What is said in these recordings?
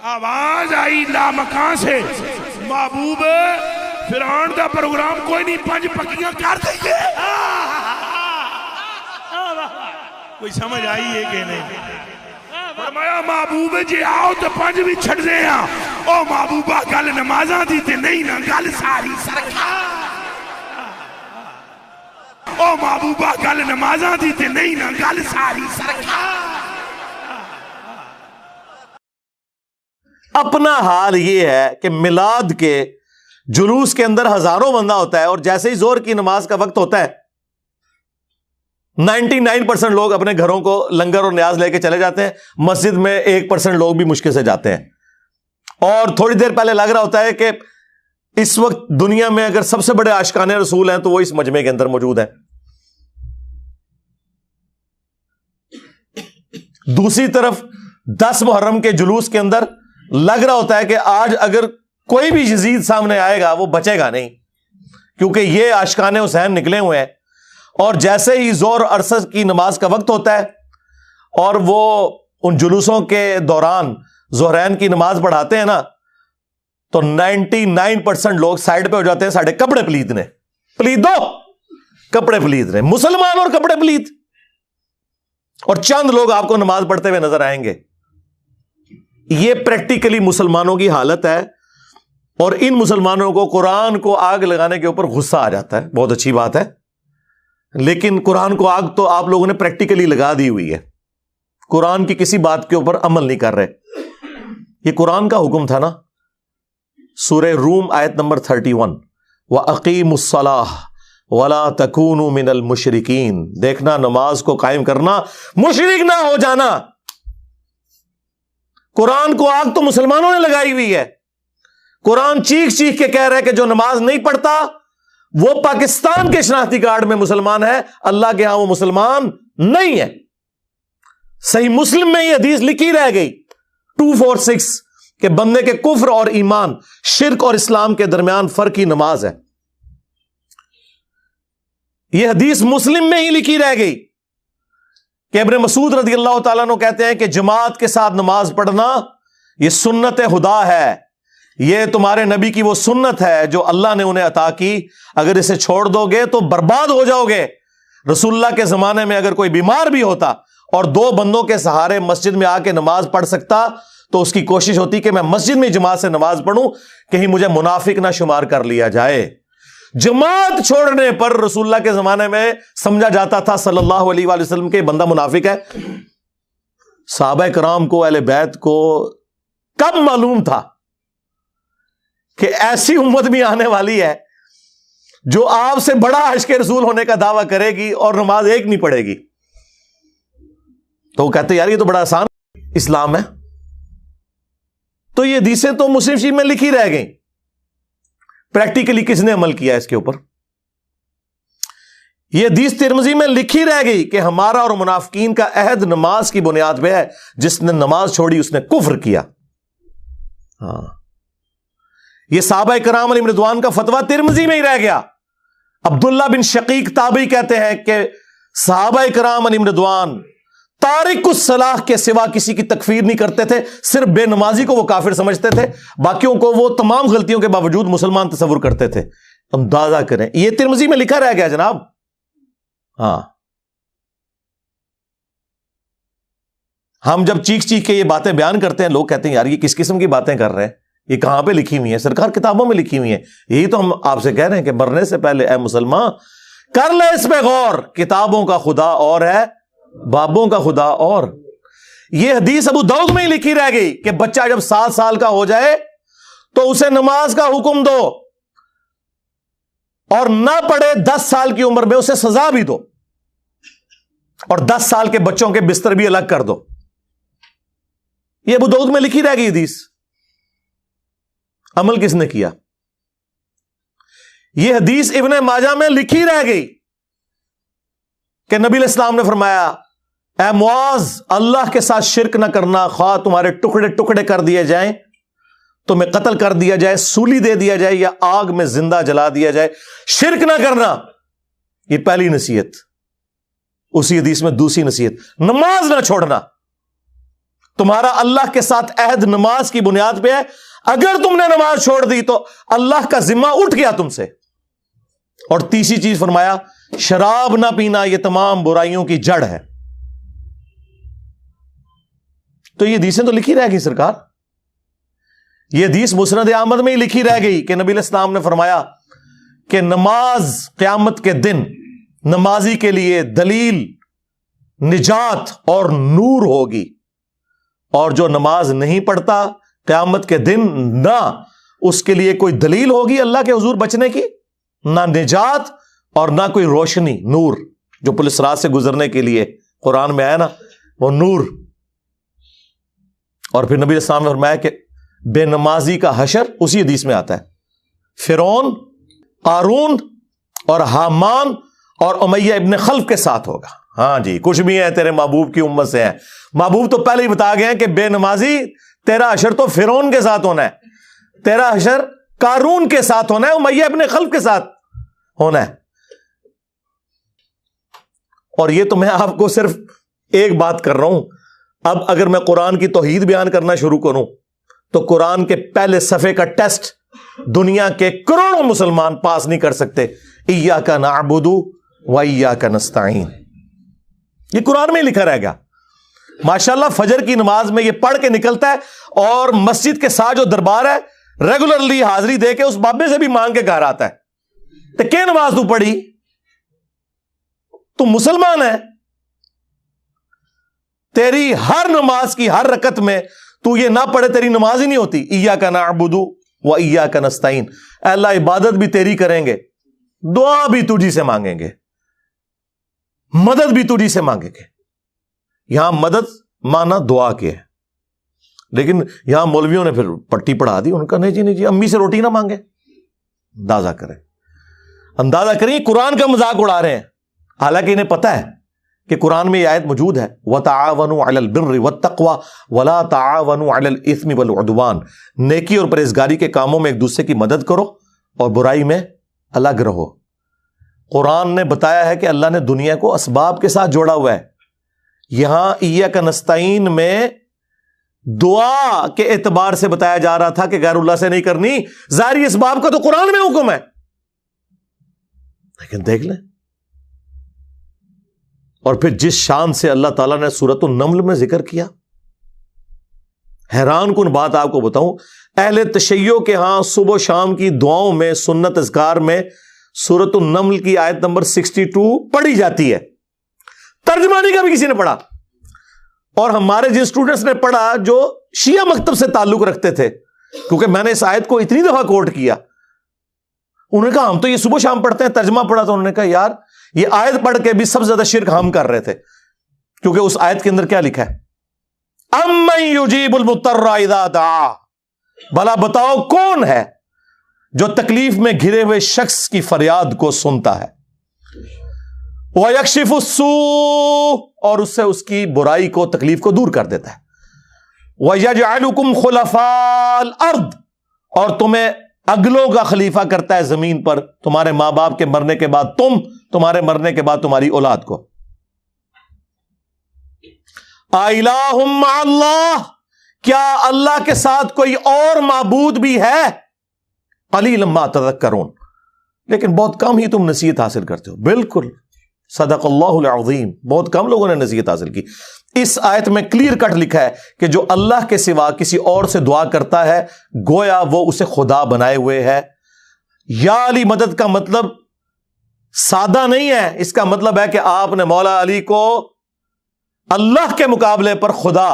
آواز آئی لامکان سے، محبوب فرعون دا پروگرام کوئی نہیں، 5 پکیاں کر دیں گے۔ کوئی سمجھ آئی ہے کہ نہیں؟ فرمایا محبوب جی آؤ تو 5 بھی چھڑ دے ہیں۔ او محبوبہ گل نمازاں دی تے نہیں نا، گل ساری سرکار۔ او محبوبہ گل نمازاں دی تے نہیں نا، گل ساری سرکار۔ اپنا حال یہ ہے کہ میلاد کے جلوس کے اندر ہزاروں بندہ ہوتا ہے، اور جیسے ہی ظہر کی نماز کا وقت ہوتا ہے 99% لوگ اپنے گھروں کو لنگر اور نیاز لے کے چلے جاتے ہیں، مسجد میں 1% لوگ بھی مشکل سے جاتے ہیں۔ اور تھوڑی دیر پہلے لگ رہا ہوتا ہے کہ اس وقت دنیا میں اگر سب سے بڑے عاشقان رسول ہیں تو وہ اس مجمع کے اندر موجود ہیں۔ دوسری طرف 10 محرم کے جلوس کے اندر لگ رہا ہوتا ہے کہ آج اگر کوئی بھی یزید سامنے آئے گا وہ بچے گا نہیں، کیونکہ یہ عاشقان حسین نکلے ہوئے ہیں۔ اور جیسے ہی ظہر اور عصر کی نماز کا وقت ہوتا ہے اور وہ ان جلوسوں کے دوران ظہرین کی نماز پڑھاتے ہیں نا، تو 99% لوگ سائڈ پہ ہو جاتے ہیں، ساڑھے کپڑے پلید نے، پلید دو کپڑے پلید نے، مسلمان اور کپڑے پلید، اور چند لوگ آپ کو نماز پڑھتے ہوئے نظر آئیں گے۔ یہ پریکٹیکلی مسلمانوں کی حالت ہے، اور ان مسلمانوں کو قرآن کو آگ لگانے کے اوپر غصہ آ جاتا ہے۔ بہت اچھی بات ہے، لیکن قرآن کو آگ تو آپ لوگوں نے پریکٹیکلی لگا دی ہوئی ہے، قرآن کی کسی بات کے اوپر عمل نہیں کر رہے۔ یہ قرآن کا حکم تھا نا، سورہ روم آیت نمبر 31، وَأَقِيمُوا الصَّلَاةَ وَلَا تَكُونُوا مِنَ الْمُشْرِكِينَ، دیکھنا نماز کو قائم کرنا، مشرک نہ ہو جانا۔ قرآن کو آگ تو مسلمانوں نے لگائی ہوئی ہے۔ قرآن چیخ چیخ کے کہہ رہا ہے کہ جو نماز نہیں پڑھتا وہ پاکستان کے شناختی کارڈ میں مسلمان ہے، اللہ کے ہاں وہ مسلمان نہیں ہے۔ صحیح مسلم میں یہ حدیث لکھی رہ گئی 246 کہ بندے کے کفر اور ایمان، شرک اور اسلام کے درمیان فرق کی نماز ہے۔ یہ حدیث مسلم میں ہی لکھی رہ گئی کہ ابن مسعود رضی اللہ تعالیٰ عنہ کہتے ہیں کہ جماعت کے ساتھ نماز پڑھنا یہ سنت خدا ہے، یہ تمہارے نبی کی وہ سنت ہے جو اللہ نے انہیں عطا کی، اگر اسے چھوڑ دو گے تو برباد ہو جاؤ گے۔ رسول اللہ کے زمانے میں اگر کوئی بیمار بھی ہوتا اور 2 بندوں کے سہارے مسجد میں آ کے نماز پڑھ سکتا تو اس کی کوشش ہوتی کہ میں مسجد میں جماعت سے نماز پڑھوں، کہیں مجھے منافق نہ شمار کر لیا جائے۔ جماعت چھوڑنے پر رسول اللہ کے زمانے میں سمجھا جاتا تھا صلی اللہ علیہ وآلہ وسلم کے بندہ منافق ہے۔ صحابہ کرام کو، اہل بیت کو کب معلوم تھا کہ ایسی امت بھی آنے والی ہے جو آپ سے بڑا عشق رسول ہونے کا دعویٰ کرے گی اور نماز ایک نہیں پڑھے گی؟ تو وہ کہتے یار یہ تو بڑا آسان اسلام ہے۔ تو یہ حدیثیں تو مسلم شریف میں لکھی رہ گئیں، پریکٹیکلی کس نے عمل کیا اس کے اوپر؟ یہ حدیث ترمذی میں لکھی رہ گئی کہ ہمارا اور منافقین کا عہد نماز کی بنیاد پہ ہے، جس نے نماز چھوڑی اس نے کفر کیا۔ ہاں، یہ صحابہ کرام علیہم رضوان کا فتویٰ ترمذی میں ہی رہ گیا۔ عبداللہ بن شقیق تابعی کہتے ہیں کہ صحابہ کرام علیہم رضوان تارک الصلاح کے سوا کسی کی تکفیر نہیں کرتے تھے، صرف بے نمازی کو وہ کافر سمجھتے تھے، باقیوں کو وہ تمام غلطیوں کے باوجود مسلمان تصور کرتے تھے۔ اندازہ کریں، یہ ترمذی میں لکھا رہ گیا جناب۔ ہاں، ہم جب چیخ چیخ کے یہ باتیں بیان کرتے ہیں لوگ کہتے ہیں یار یہ کس قسم کی باتیں کر رہے ہیں، یہ کہاں پہ لکھی ہوئی ہیں؟ سرکار کتابوں میں لکھی ہوئی ہیں۔ یہی تو ہم آپ سے کہہ رہے ہیں کہ مرنے سے پہلے اے مسلمان کر لے اس پہ غور، کتابوں کا خدا اور ہے، بابوں کا خدا اور۔ یہ حدیث ابو داؤد میں ہی لکھی رہ گئی کہ بچہ جب 7 سال کا ہو جائے تو اسے نماز کا حکم دو، اور نہ پڑھے 10 سال کی عمر میں اسے سزا بھی دو، اور 10 سال کے بچوں کے بستر بھی الگ کر دو۔ یہ ابو داؤد میں لکھی رہ گئی حدیث۔ عمل کس نے کیا؟ یہ حدیث ابن ماجہ میں لکھی رہ گئی کہ نبی علیہ السلام نے فرمایا اے معاذ، اللہ کے ساتھ شرک نہ کرنا، خواہ تمہارے ٹکڑے ٹکڑے کر دیے جائیں، تمہیں قتل کر دیا جائے، سولی دے دیا جائے، یا آگ میں زندہ جلا دیا جائے، شرک نہ کرنا۔ یہ پہلی نصیحت۔ اسی حدیث میں دوسری نصیحت، نماز نہ چھوڑنا۔ تمہارا اللہ کے ساتھ عہد نماز کی بنیاد پہ ہے. اگر تم نے نماز چھوڑ دی تو اللہ کا ذمہ اٹھ گیا تم سے. اور تیسری چیز فرمایا شراب نہ پینا یہ تمام برائیوں کی جڑ ہے. تو یہ حدیثیں تو لکھی رہ گئی سرکار. یہ حدیث مسند احمد میں ہی لکھی رہ گئی کہ نبی علیہ السلام نے فرمایا کہ نماز قیامت کے دن نمازی کے لیے دلیل، نجات اور نور ہوگی، اور جو نماز نہیں پڑھتا قیامت کے دن نہ اس کے لیے کوئی دلیل ہوگی اللہ کے حضور بچنے کی، نہ نجات اور نہ کوئی روشنی، نور جو پولیس رات سے گزرنے کے لیے قرآن میں آیا نا وہ نور. اور پھر نبی علیہ السلام نے فرمایا کہ بے نمازی کا حشر اسی حدیث میں آتا ہے فرعون، قارون اور حامان اور امیہ ابن خلف کے ساتھ ہوگا. ہاں جی، کچھ بھی ہیں تیرے محبوب کی امت سے ہیں. محبوب تو پہلے ہی بتا گئے ہیں کہ بے نمازی تیرا حشر تو فرعون کے ساتھ ہونا ہے، تیرا حشر قارون کے ساتھ ہونا ہے، امیہ ابن خلف کے ساتھ ہونا ہے. اور یہ تو میں آپ کو صرف ایک بات کر رہا ہوں. اب اگر میں قرآن کی توحید بیان کرنا شروع کروں تو قرآن کے پہلے صفحے کا ٹیسٹ دنیا کے کروڑوں مسلمان پاس نہیں کر سکتے. ایاک نعبد و ایاک نستعین، یہ قرآن میں ہی لکھا رہ گیا. ماشاءاللہ فجر کی نماز میں یہ پڑھ کے نکلتا ہے اور مسجد کے ساتھ جو دربار ہے ریگولرلی حاضری دے کے اس بابے سے بھی مانگ کے گھر آتا ہے. تو کیا نماز تو پڑھی؟ تو مسلمان ہے، تیری ہر نماز کی ہر رکعت میں تو یہ نہ پڑھے تیری نماز ہی نہیں ہوتی. ایاک نعبد و ایاک نستعین، اے اللہ عبادت بھی تیری کریں گے، دعا بھی تجھی سے مانگیں گے، مدد بھی تجھی سے مانگیں گے. یہاں مدد مانا دعا کے ہے، لیکن یہاں مولویوں نے پھر پٹی پڑھا دی. ان کا نہیں جی امی سے روٹی نہ مانگے. اندازہ کریں قرآن کا مذاق اڑا رہے ہیں، حالانکہ انہیں پتا ہے کہ قرآن میں یہ آیت موجود ہے وَتَعَاوَنُوا عَلَى الْبِرِّ وَالتَّقْوَى وَلَا تَعَاوَنُوا عَلَى الْإِثْمِ وَالْعُدْوَانِ، نیکی اور پرہیزگاری کے کاموں میں ایک دوسرے کی مدد کرو اور برائی میں الگ رہو. قرآن نے بتایا ہے کہ اللہ نے دنیا کو اسباب کے ساتھ جوڑا ہوا ہے. یہاں ایاک نستعین میں دعا کے اعتبار سے بتایا جا رہا تھا کہ غیر اللہ سے نہیں کرنی. ظاہری اسباب کا تو قرآن میں حکم ہے، لیکن دیکھ لیں. اور پھر جس شان سے اللہ تعالیٰ نے سورۃ النمل میں ذکر کیا، حیران کن بات آپ کو بتاؤں، اہل تشیع کے ہاں صبح و شام کی دعاؤں میں سنت اذکار میں سورۃ النمل کی آیت نمبر 62 پڑھی جاتی ہے. ترجمہ نہیں کبھی کسی نے پڑھا. اور ہمارے جن اسٹوڈنٹس نے پڑھا جو شیعہ مکتب سے تعلق رکھتے تھے، کیونکہ میں نے اس آیت کو اتنی دفعہ کوٹ کیا، انہوں نے کہا ہم تو یہ صبح شام پڑھتے ہیں. ترجمہ پڑھا تو انہوں نے کہا یار یہ آیت پڑھ کے بھی سب سے زیادہ شرک ہم کر رہے تھے، کیونکہ اس آیت کے اندر کیا لکھا ہے؟ اَمَّن يُجِيبُ الْمُضْطَرَّ إِذَا دَعَاهُ، بھلا بتاؤ کون ہے جو تکلیف میں گھرے ہوئے شخص کی فریاد کو سنتا ہے، وَيَكْشِفُ السُّوءَ، اور اس سے اس کی برائی کو تکلیف کو دور کر دیتا ہے، وَيَجْعَلُكُمْ خُلَفَاءَ الْأَرْضِ، اور تمہیں اگلوں کا خلیفہ کرتا ہے زمین پر، تمہارے ماں باپ کے مرنے کے بعد تمہارے مرنے کے بعد تمہاری اولاد کو. اَإِلَٰهٌ مَّعَ اللَّهِ، کیا اللہ کے ساتھ کوئی اور معبود بھی ہے؟ قَلِيلًا مَّا تَذَكَّرُونَ، لیکن بہت کم ہی تم نصیحت حاصل کرتے ہو. بالکل صدق اللہ العظیم، بہت کم لوگوں نے نصیحت حاصل کی. اس آیت میں کلیئر کٹ لکھا ہے کہ جو اللہ کے سوا کسی اور سے دعا کرتا ہے گویا وہ اسے خدا بنائے ہوئے ہے. یا علی مدد کا مطلب سادہ نہیں ہے، اس کا مطلب ہے کہ آپ نے مولا علی کو اللہ کے مقابلے پر خدا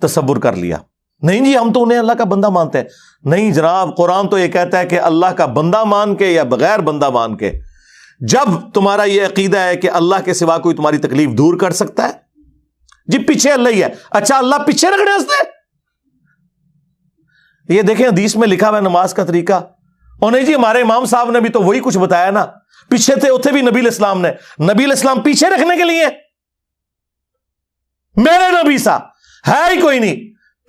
تصور کر لیا. نہیں جی ہم تو انہیں اللہ کا بندہ مانتے ہیں. نہیں جناب، قرآن تو یہ کہتا ہے کہ اللہ کا بندہ مان کے یا بغیر بندہ مان کے. جب تمہارا یہ عقیدہ ہے کہ اللہ کے سوا کوئی تمہاری تکلیف دور کر سکتا ہے، جی پیچھے اللہ ہی ہے. اچھا اللہ پیچھے رکھنے ہنستے؟ یہ دیکھیں حدیث میں لکھا ہوا ہے نماز کا طریقہ. اور نہیں جی ہمارے امام صاحب نے بھی تو وہی کچھ بتایا نا، پیچھے تھے اتنے بھی نبی علیہ السلام نے. نبی علیہ السلام پیچھے رکھنے کے لیے؟ میرے نبی سا ہے ہی کوئی نہیں،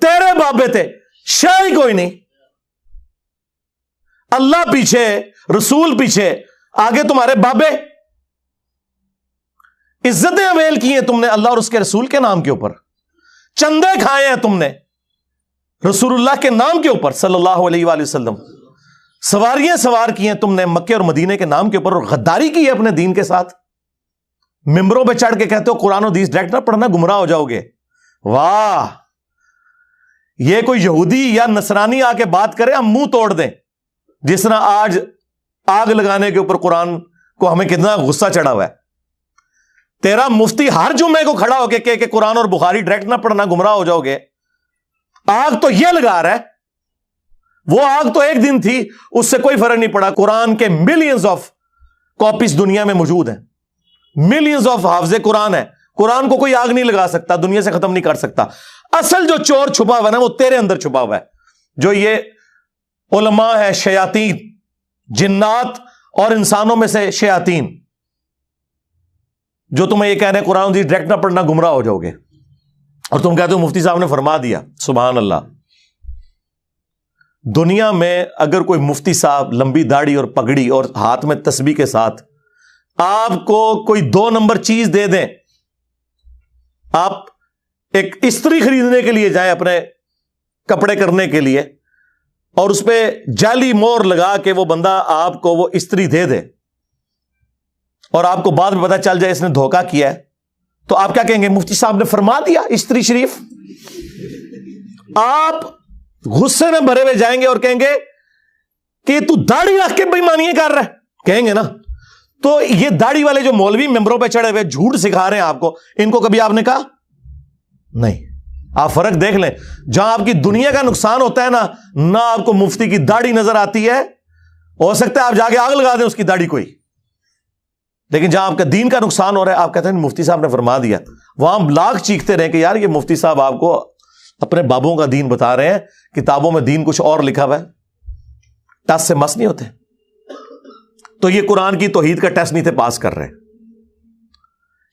تیرے بابے تھے شاہ ہی کوئی نہیں. اللہ پیچھے، رسول پیچھے، آگے تمہارے بابے. عزتیں اویل کی ہیں تم نے اللہ اور اس کے رسول کے نام کے اوپر. چندے کھائے ہیں تم نے رسول اللہ کے نام کے اوپر صلی اللہ علیہ وآلہ وسلم، سواریاں سوار کی ہیں تم نے مکے اور مدینے کے نام کے اوپر، اور غداری کی ہے اپنے دین کے ساتھ، ممبروں پہ چڑھ کے کہتے ہو قرآن و حدیث ڈائریکٹ نہ پڑھنا گمراہ ہو جاؤ گے۔ واہ، یہ کوئی یہودی یا نصرانی آ کے بات کرے ہم منہ توڑ دیں، جس طرح آج آگ لگانے کے اوپر قرآن کو ہمیں کتنا غصہ چڑھا ہوا ہے۔ تیرا مفتی ہر جمعے کو کھڑا ہو کے کہ قرآن اور بخاری ڈائریکٹ نہ پڑھنا گمراہ ہو جاؤ گے، آگ تو یہ لگا رہا ہے، وہ آگ تو ایک دن تھی، اس سے کوئی فرق نہیں پڑا۔ قرآن کے ملینز آف کاپیز دنیا میں موجود ہیں، ملینز آف حافظ قرآن ہے، قرآن کو کوئی آگ نہیں لگا سکتا، دنیا سے ختم نہیں کر سکتا۔ اصل جو چور چھپا ہوا ہے نا وہ تیرے اندر چھپا ہوا ہے، جو یہ علماء ہے شیاطین، جنات اور انسانوں میں سے شیاطین، جو تمہیں یہ کہہ رہے ہیں قرآن حدیث ڈائریکٹ نہ پڑھنا گمراہ ہو جاؤ گے، اور تم کہتے ہو مفتی صاحب نے فرما دیا۔ سبحان اللہ۔ دنیا میں اگر کوئی مفتی صاحب لمبی داڑھی اور پگڑی اور ہاتھ میں تسبیح کے ساتھ آپ کو کوئی 2 نمبر چیز دے دیں، آپ ایک استری خریدنے کے لیے جائیں اپنے کپڑے کرنے کے لیے، اور اس پہ جعلی مور لگا کے وہ بندہ آپ کو وہ استری دے دے، اور آپ کو بعد میں پتہ چل جائے اس نے دھوکہ کیا ہے، تو آپ کیا کہیں گے؟ مفتی صاحب نے فرما دیا استری شریف۔ آپ غصے میں بھرے ہوئے جائیں گے اور کہیں گے کہ تو داڑھی رکھ کے بےایمانیاں کر رہا ہے، کہیں گے نا۔ تو یہ داڑھی والے جو مولوی ممبروں پہ چڑھے ہوئے جھوٹ سکھا رہے ہیں آپ کو، ان کو کبھی آپ نے کہا نہیں؟ آپ فرق دیکھ لیں، جہاں آپ کی دنیا کا نقصان ہوتا ہے نہ آپ کو مفتی کی داڑھی نظر آتی ہے، ہو سکتا ہے آپ جا کے آگ لگا دیں اس کی داڑھی کوئی، لیکن جہاں آپ کا دین کا نقصان ہو رہا ہے آپ کہتے ہیں مفتی صاحب نے فرما دیا، وہاں لاکھ چیختے رہے کہ یار یہ مفتی صاحب آپ کو اپنے بابوں کا دین بتا رہے ہیں، کتابوں میں دین کچھ اور لکھا ہوا ہے، ٹس سے مس نہیں ہوتے۔ تو یہ قرآن کی توحید کا ٹیسٹ نہیں تھے پاس کر رہے۔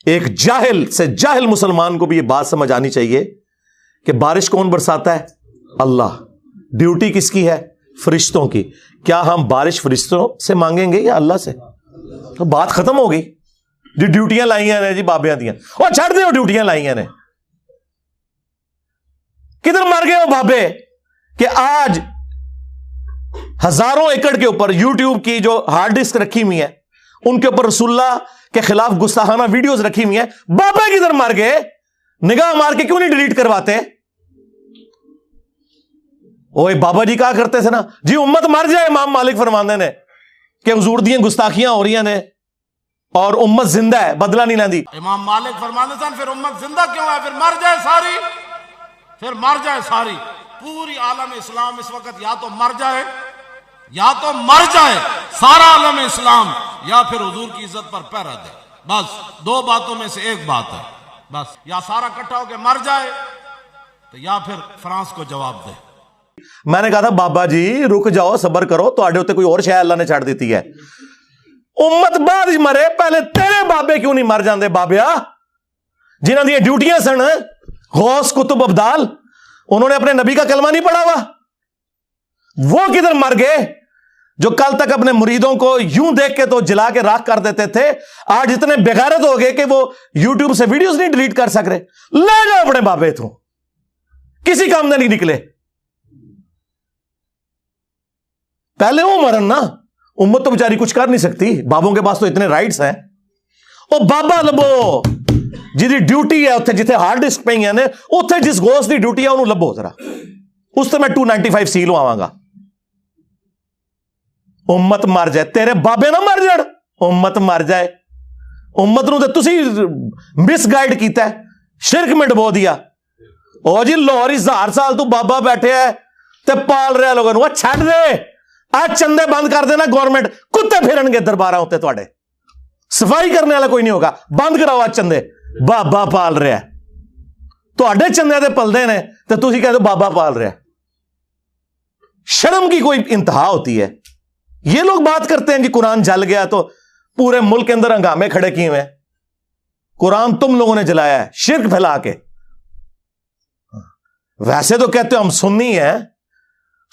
ایک جاہل سے جاہل مسلمان کو بھی یہ بات سمجھ آنی چاہیے کہ بارش کون برساتا ہے؟ اللہ۔ ڈیوٹی کس کی ہے؟ فرشتوں کی۔ کیا ہم بارش فرشتوں سے مانگیں گے یا اللہ سے؟ تو بات ختم ہو گئی۔ جی ڈیوٹیاں لائیاں نے جی بابیاں دیاں، اور چھڑ دے وہ ڈیوٹیاں لائیاں نے، کدھر مر گئے وہ بابے کہ آج ہزاروں ایکڑ کے اوپر یوٹیوب کی جو ہارڈ ڈسک رکھی ہوئی ہے ان کے اوپر رسول اللہ کے خلاف گستاخانہ ویڈیوز رکھی ہوئی ہیں، بابے کدھر مر گئے؟ نگاہ مار کے کیوں نہیں ڈیلیٹ کرواتے؟ اوے بابا جی کہا کرتے تھے نا جی امت مر جائے، امام مالک فرماندے نے کہ حضور دیاں گستاخیاں ہو رہی ہیں اور امت زندہ ہے، بدلہ نہیں لیندی۔ امام مالک فرماندے سن پھر امت زندہ کیوں ہے؟ پھر مر جائے ساری، پھر مر جائے ساری۔ پوری عالم اسلام اس وقت یا تو مر جائے، یا تو مر جائے سارا عالم اسلام، یا پھر حضور کی عزت پر پہرا دے۔ بس 2 باتوں میں سے ایک بات ہے، بس یا سارا اکٹھا ہو کے مر جائے تو یا پھر فرانس کو جواب دے۔ میں نے کہا تھا بابا جی رک جاؤ، صبر کرو، تو آڈے ہوتے کوئی اور شے اللہ نے چھاڑ دیتی ہے۔ امت بعد ہی مرے، پہلے تیرے بابے کیوں نہیں مر جاندے بابیا؟ جنہاں دی ڈیوٹیاں سن غوث کتب ابدال، انہوں نے اپنے نبی کا کلمہ نہیں پڑھا ہوا، وہ کدھر مر گئے؟ جو کل تک اپنے مریدوں کو یوں دیکھ کے تو جلا کے راکھ کر دیتے تھے، آج اتنے بغیرت ہو گئے کہ وہ یوٹیوب سے ویڈیوز نہیں ڈیلیٹ کر سک رہے۔ لے جاؤ اپنے بابے، تو کسی کام میں نہیں نکلے۔ پہلے وہ مرن نا، امت تو بیچاری کچھ کر نہیں سکتی، بابوں کے پاس تو اتنے رائٹس ہیں۔ او بابا لبو جی ڈیوٹی ہے اتنے جتنے ہارڈ ڈسک پہ ہیں اتنے جس غوث دی ڈیوٹی ہے انہوں لبو ذرا، اس سے میں 295 سیل آواں گا۔ امت مر جائے، تیرے بابے نہ مر جڑ، امت مر جائے۔ امت نو تے تسی مس گائیڈ کیتا ہے، شرک میں ڈبو دیا۔ او جی لاہور 1000 سال تو بابا بیٹھے ہے تے پال رہے لوگوں نو، چھڑ دے، آج چندے بند کر دینا گورنمنٹ، کتے پھرن گے دربارہ ہوتے تواڈے، صفائی کرنے والا کوئی نہیں ہوگا، بند کراؤ آج چندے، بابا پال رہا ہے۔ تواڈے چندے دے پلدے نے تے تسی کہتے ہو بابا پال رہا ہے۔ شرم کی کوئی انتہا ہوتی ہے۔ یہ لوگ بات کرتے ہیں جی قرآن جل گیا تو پورے ملک کے اندر ہنگامے کھڑے کیے ہوئے ہیں، قرآن تم لوگوں نے جلایا ہے شرک پھیلا کے۔ ویسے تو کہتے ہو ہم سنی ہیں،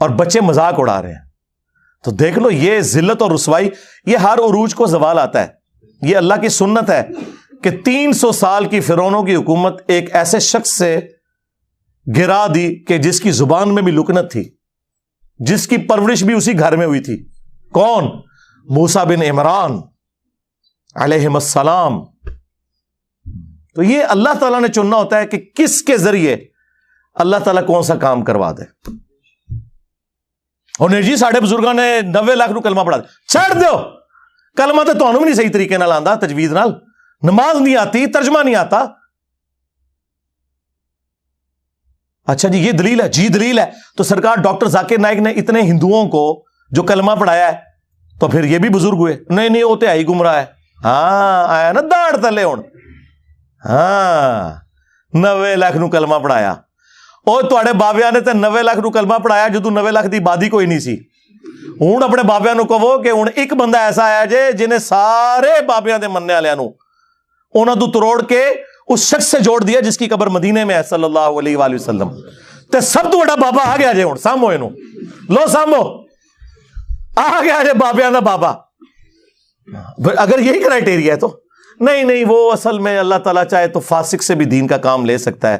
اور بچے مذاق اڑا رہے ہیں. تو دیکھ لو یہ ذلت اور رسوائی، یہ ہر عروج کو زوال آتا ہے. یہ اللہ کی سنت ہے کہ 300 سال کی فرعونوں کی حکومت ایک ایسے شخص سے گرا دی کہ جس کی زبان میں بھی لکنت تھی، جس کی پرورش بھی اسی گھر میں ہوئی تھی. کون؟ موسیٰ بن عمران علیہ السلام. تو یہ اللہ تعالیٰ نے چننا ہوتا ہے کہ کس کے ذریعے اللہ تعالیٰ کون سا کام کروا دے. اور جی ساڑھے بزرگاں نے 90 لاکھ نو کلمہ پڑھا دے. چھڑ دو کلمہ تو تمہیں بھی نہیں صحیح طریقے نال آندا، تجوید نال، نماز نہیں آتی، ترجمہ نہیں آتا. اچھا جی یہ دلیل ہے، جی دلیل ہے. تو سرکار ڈاکٹر ذاکر نائک نے اتنے ہندوؤں کو جو کلمہ پڑھایا ہے تو پھر یہ بھی بزرگ ہوئے؟ نہیں وہ تو ہے ہی گمراہ ہے. ہاں آیا نا داڑ تلے ہوں. ہاں 90 لاکھ نو کلمہ پڑھایا. اور تواڈے بابیاں نے تے 90 لاکھ نو کلمہ پڑھایا جدوں 90 لاکھ دی آبادی کوئی نہیں سی. ہوں اپنے بابیاں نو کہو کہ ہوں ایک بندہ ایسا آیا جے جنہیں سارے بابیاں دے مننے والےاں نو انہاں تو تروڑ کے اس شخص سے جوڑ دیا جس کی قبر مدینے میں ہے صلی اللہ علیہ وآلہ وسلم. تے سب تو بڑا بابا آ گیا جے ہوں سامو اینو لو سامو آ گیا جے بابیاں دا بابا. اگر یہی کرائٹیریا ہے تو نہیں وہ اصل میں اللہ تعالیٰ چاہے تو فاسق سے بھی دین کا کام لے سکتا ہے.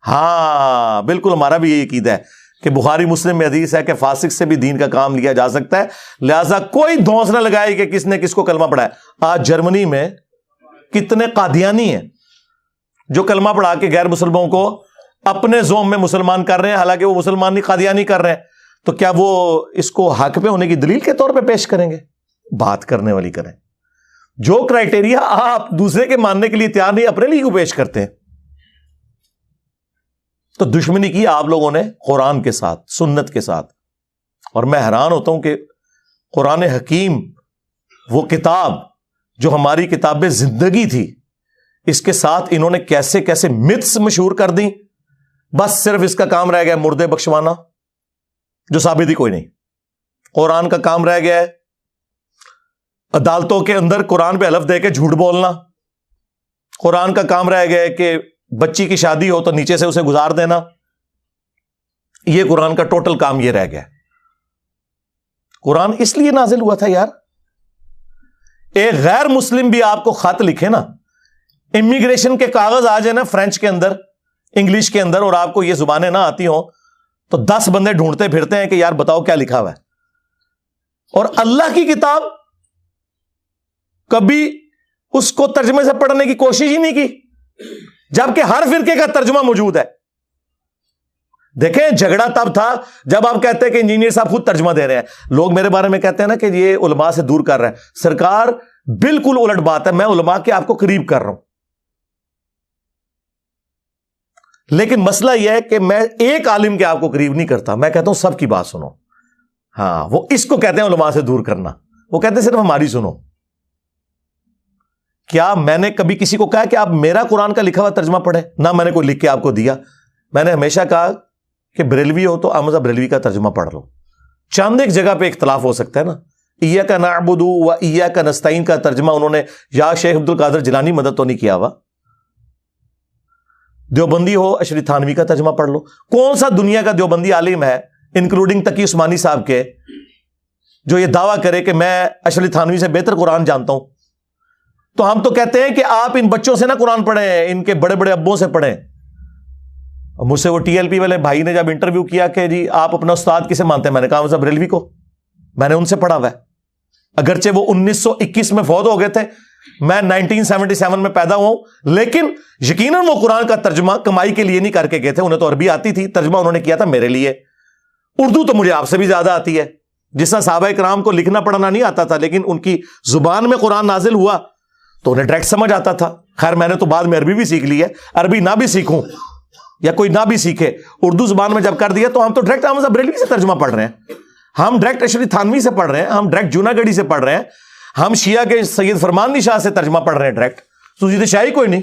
ہاں بالکل ہمارا بھی یہی عقیدہ ہے کہ بخاری مسلم میں حدیث ہے کہ فاسق سے بھی دین کا کام لیا جا سکتا ہے. لہذا کوئی دھونس نہ لگائے کہ کس نے کس کو کلمہ پڑھایا. آج جرمنی میں کتنے قادیانی ہیں جو کلمہ پڑھا کے غیر مسلمانوں کو اپنے زوم میں مسلمان کر رہے ہیں، حالانکہ وہ مسلمان نہیں قادیانی کر رہے ہیں. تو کیا وہ اس کو حق پہ ہونے کی دلیل کے طور پہ پیش کریں گے؟ بات کرنے والی کریں. جو کرائٹیریا آپ دوسرے کے ماننے کے لیے تیار نہیں اپنے لیے کو پیش کرتے ہیں. تو دشمنی کی آپ لوگوں نے قرآن کے ساتھ، سنت کے ساتھ. اور میں حیران ہوتا ہوں کہ قرآن حکیم وہ کتاب جو ہماری کتاب زندگی تھی، اس کے ساتھ انہوں نے کیسے کیسے متس مشہور کر دیں. بس صرف اس کا کام رہ گیا مردے بخشوانا جو ثابت ہی کوئی نہیں. قرآن کا کام رہ گیا ہے عدالتوں کے اندر قرآن پہ حلف دے کے جھوٹ بولنا. قرآن کا کام رہ گیا ہے کہ بچی کی شادی ہو تو نیچے سے اسے گزار دینا. یہ قرآن کا ٹوٹل کام یہ رہ گیا. قرآن اس لیے نازل ہوا تھا یار، ایک غیر مسلم بھی آپ کو خط لکھے نا، امیگریشن کے کاغذ آ جائے نا فرینچ کے اندر، انگلش کے اندر، اور آپ کو یہ زبانیں نہ آتی ہوں تو 10 بندے ڈھونڈتے پھرتے ہیں کہ یار بتاؤ کیا لکھا ہوا ہے. اور اللہ کی کتاب کبھی اس کو ترجمے سے پڑھنے کی کوشش ہی نہیں کی، جبکہ ہر فرقے کا ترجمہ موجود ہے. دیکھیں جھگڑا تب تھا جب آپ کہتے ہیں کہ انجینئر صاحب خود ترجمہ دے رہے ہیں. لوگ میرے بارے میں کہتے ہیں نا کہ یہ علماء سے دور کر رہے ہیں. سرکار بالکل الٹ بات ہے، میں علماء کے آپ کو قریب کر رہا ہوں. لیکن مسئلہ یہ ہے کہ میں ایک عالم کے آپ کو قریب نہیں کرتا، میں کہتا ہوں سب کی بات سنو. ہاں وہ اس کو کہتے ہیں علماء سے دور کرنا، وہ کہتے ہیں صرف ہماری سنو. کیا میں نے کبھی کسی کو کہا کہ آپ میرا قرآن کا لکھا ہوا ترجمہ پڑھیں؟ نہ میں نے کوئی لکھ کے آپ کو دیا. میں نے ہمیشہ کہا کہ بریلوی ہو تو احمد بریلوی کا ترجمہ پڑھ لو. چند ایک جگہ پہ اختلاف ہو سکتا ہے نا. ایاک نعبد و ایاک نستعین کا ترجمہ انہوں نے یا شیخ عبد القادر جیلانی مدد تو نہیں کیا ہوا. دیوبندی ہو اشری تھانوی کا ترجمہ پڑھ لو. کون سا دنیا کا دیوبندی عالم ہے انکلوڈنگ تقی عثمانی صاحب کے جو یہ دعویٰ کرے کہ میں اشری تھانوی سے بہتر قرآن جانتا ہوں؟ تو ہم تو کہتے ہیں کہ آپ ان بچوں سے نہ قرآن پڑھیں، ان کے بڑے بڑے ابوں سے پڑھیں. مجھ سے وہ ٹی ایل پی والے بھائی نے جب انٹرویو کیا کہ جی آپ اپنا استاد کسے مانتے ہیں، میں نے کہا مذہب بریلوی کو. میں نے ان سے پڑھا ہوا ہے، اگرچہ وہ 1921 میں فوت ہو گئے تھے، میں 1977 میں پیدا ہوا ہوں. لیکن یقیناً وہ قرآن کا ترجمہ کمائی کے لیے نہیں کر کے گئے تھے، انہیں تو عربی آتی تھی، ترجمہ انہوں نے کیا تھا میرے لیے. اردو تو مجھے آپ سے بھی زیادہ آتی ہے. جس طرح صحابہ کرام کو لکھنا پڑھنا نہیں آتا تھا لیکن ان کی زبان میں قرآن نازل ہوا تو انہیں ڈائریکٹ سمجھ آتا تھا. خیر میں نے تو بعد میں عربی بھی سیکھ لی ہے. عربی نہ بھی سیکھوں یا کوئی نہ بھی سیکھے، اردو زبان میں جب کر دیا تو ہم تو ڈائریکٹ احمد بریلوی سے ترجمہ پڑھ رہے ہیں، ہم ڈائریکٹ اشری تھانوی سے پڑھ رہے ہیں، ہم ڈائریکٹ جوناگڑھی سے پڑھ رہے ہیں، ہم شیعہ کے سید فرمان شاہ سے ترجمہ پڑھ رہے ہیں ڈائریکٹ. تو شاہی کوئی نہیں.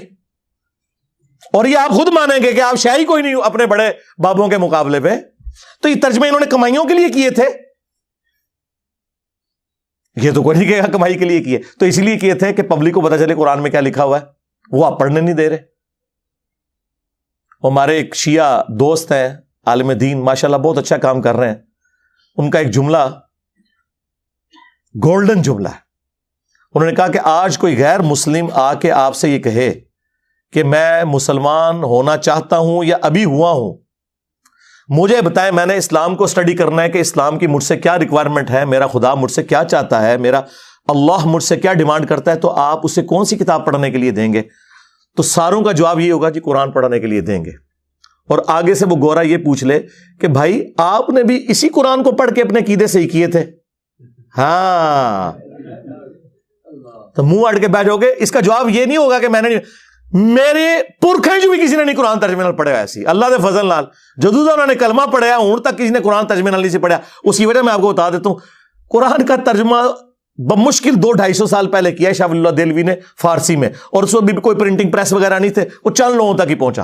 اور یہ آپ خود مانیں گے کہ آپ شاہی کوئی نہیں اپنے بڑے بابوں کے مقابلے پہ. تو یہ ترجمے انہوں نے کمائیوں کے لیے کیے تھے، یہ تو کوئی نہیں کہے گا کمائی کے لیے کیے. تو اس لیے کیے تھے کہ پبلک کو پتا چلے قرآن میں کیا لکھا ہوا ہے. وہ آپ پڑھنے نہیں دے رہے. ہمارے ایک شیعہ دوست ہیں عالم دین، ماشاءاللہ بہت اچھا کام کر رہے ہیں. ان کا ایک جملہ گولڈن جملہ ہے. انہوں نے کہا کہ آج کوئی غیر مسلم آ کے آپ سے یہ کہے کہ میں مسلمان ہونا چاہتا ہوں یا ابھی ہوا ہوں, مجھے بتائیں, میں نے اسلام کو اسٹڈی کرنا ہے کہ اسلام کی مجھ سے کیا ریکوائرمنٹ ہے, میرا خدا مجھ سے کیا چاہتا ہے, میرا اللہ مجھ سے کیا ڈیمانڈ کرتا ہے, تو آپ اسے کون سی کتاب پڑھنے کے لیے دیں گے؟ تو ساروں کا جواب یہ ہوگا کہ قرآن پڑھنے کے لیے دیں گے. اور آگے سے وہ گورا یہ پوچھ لے کہ بھائی آپ نے بھی اسی قرآن کو پڑھ کے اپنے عقیدے صحیح کیے تھے؟ ہاں, تو منہ اڑ کے بیٹھ جاؤ گے. اس کا جواب یہ نہیں ہوگا کہ میں نے, میرے پرکھیں جو بھی کسی نے نہیں قرآن ترجمے نال پڑھا ایسی, اللہ دے فضل نال جدوں انہوں نے کلمہ پڑھیا ہوں تک کسی نے قرآن ترجمے نال نہیں سے پڑھا. اس کی وجہ میں آپ کو بتا دیتا ہوں, قرآن کا ترجمہ بمشکل 200-250 سال پہلے کیا ہے شاہ ولی اللہ دہلوی نے فارسی میں, اور اس وقت بھی کوئی پرنٹنگ پریس وغیرہ نہیں تھے, وہ چند لوگوں تک ہی پہنچا.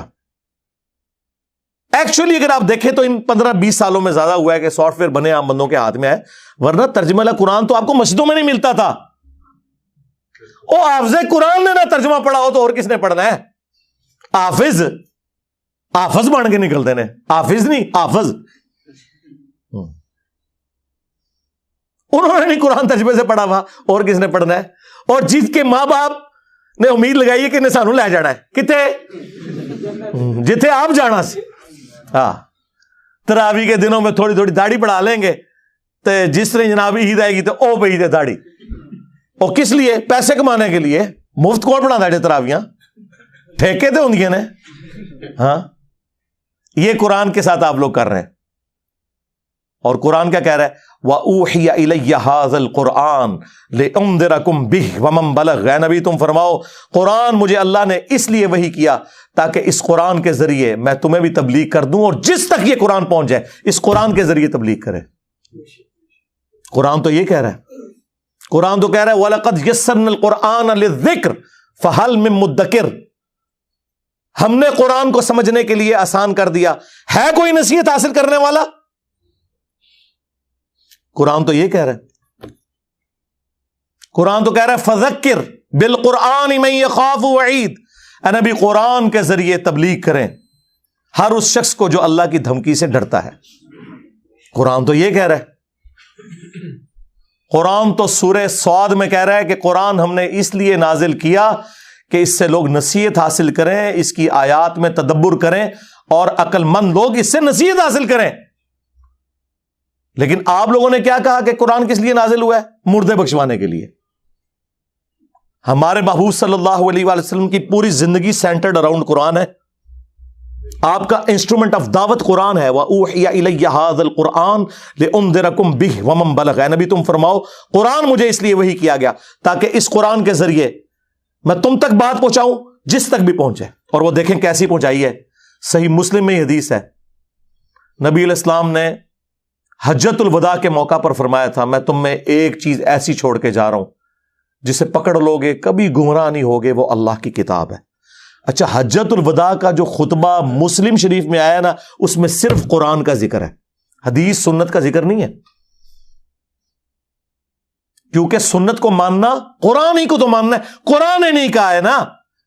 ایکچولی اگر آپ دیکھیں تو ان 15-20 سالوں میں زیادہ ہوا ہے کہ سافٹ ویئر بنے عام بندوں کے ہاتھ میں ہے, ورنہ ترجمہ قرآن تو آپ کو مسجدوں میں نہیں ملتا تھا. او حافظ قرآن نے نہ ترجمہ پڑھا ہو تو اور کس نے پڑھنا ہے؟ حافظ بن کے نکلتے ہیں, حافظ نہیں حافظ. انہوں نے نہیں قرآن ترجمے سے پڑھا ہوا, اور کس نے پڑھنا ہے؟ اور جس کے ماں باپ نے امید لگائی ہے کہ انہیں سانو لے جانا ہے کتے جتھے آپ جانا سی. ہاں, تراوی کے دنوں میں تھوڑی تھوڑی داڑھی بڑھا لیں گے, تو جس طرح جناب عید آئے گی تو او پہ عید ہے داڑھی. اور کس لیے؟ پیسے کمانے کے لیے. مفت کون بنا دے تراویاں؟ ٹھیکے تو ہوں نے. ہاں, یہ قرآن کے ساتھ آپ لوگ کر رہے ہیں. اور قرآن کیا کہہ رہا ہے؟ وَأُوحِيَ إِلَيَّ هَذَا الْقُرْآنُ لِأُنذِرَكُمْ بِهِ وَمَنْ بَلَغَ. اے نبی تم فرماؤ قرآن مجھے اللہ نے اس لیے وحی کیا تاکہ اس قرآن کے ذریعے میں تمہیں بھی تبلیغ کر دوں, اور جس تک یہ قرآن پہنچ جائے اس قرآن کے ذریعے تبلیغ کرے. قرآن تو یہ کہہ رہا ہے, قرآن تو کہہ رہا ہے وَلَقَدْ يَسَّرْنَا الْقُرْآنَ لِلذِّكْرِ فَهَلْ مِن مُدَّكِرٍ. ہم نے قرآن کو سمجھنے کے لیے آسان کر دیا, ہے کوئی نصیحت حاصل کرنے والا؟ قرآن تو یہ کہہ رہا ہے, قرآن تو کہہ رہا ہے فذکر بالقرآن من یخاف وعید. اے نبی قرآن کے ذریعے تبلیغ کریں ہر اس شخص کو جو اللہ کی دھمکی سے ڈرتا ہے. قرآن تو یہ کہہ رہا ہے. قرآن تو سورہ صاد میں کہہ رہا ہے کہ قرآن ہم نے اس لیے نازل کیا کہ اس سے لوگ نصیحت حاصل کریں, اس کی آیات میں تدبر کریں, اور عقل مند لوگ اس سے نصیحت حاصل کریں. لیکن آپ لوگوں نے کیا کہا کہ قرآن کس لیے نازل ہوا ہے؟ مردے بخشوانے کے لیے. ہمارے محبوب صلی اللہ علیہ وآلہ وسلم کی پوری زندگی سینٹرڈ اراؤنڈ قرآن ہے. آپ کا انسٹرومنٹ آف دعوت قرآن ہے. وَأُوحِيَ إِلَيَّ هَذَا الْقُرْآنُ لِأُنذِرَكُمْ بِهِ وَمَنْ بَلَغَ. اے نبی تم فرماؤ قرآن مجھے اس لیے وحی کیا گیا تاکہ اس قرآن کے ذریعے میں تم تک بات پہنچاؤں جس تک بھی پہنچے. اور وہ دیکھیں کیسی پہنچائی ہے. صحیح مسلم میں یہ حدیث ہے, نبی علیہ السلام نے حجت الوداع کے موقع پر فرمایا تھا میں تم میں ایک چیز ایسی چھوڑ کے جا رہا ہوں جسے پکڑ لوگے کبھی گمراہ نہیں ہوگے, وہ اللہ کی کتاب ہے. اچھا, حجت الوداع کا جو خطبہ مسلم شریف میں آیا نا, اس میں صرف قرآن کا ذکر ہے, حدیث سنت کا ذکر نہیں ہے. کیونکہ سنت کو ماننا قرآن ہی کو تو ماننا ہے. قرآن نے نہیں کہا ہے نا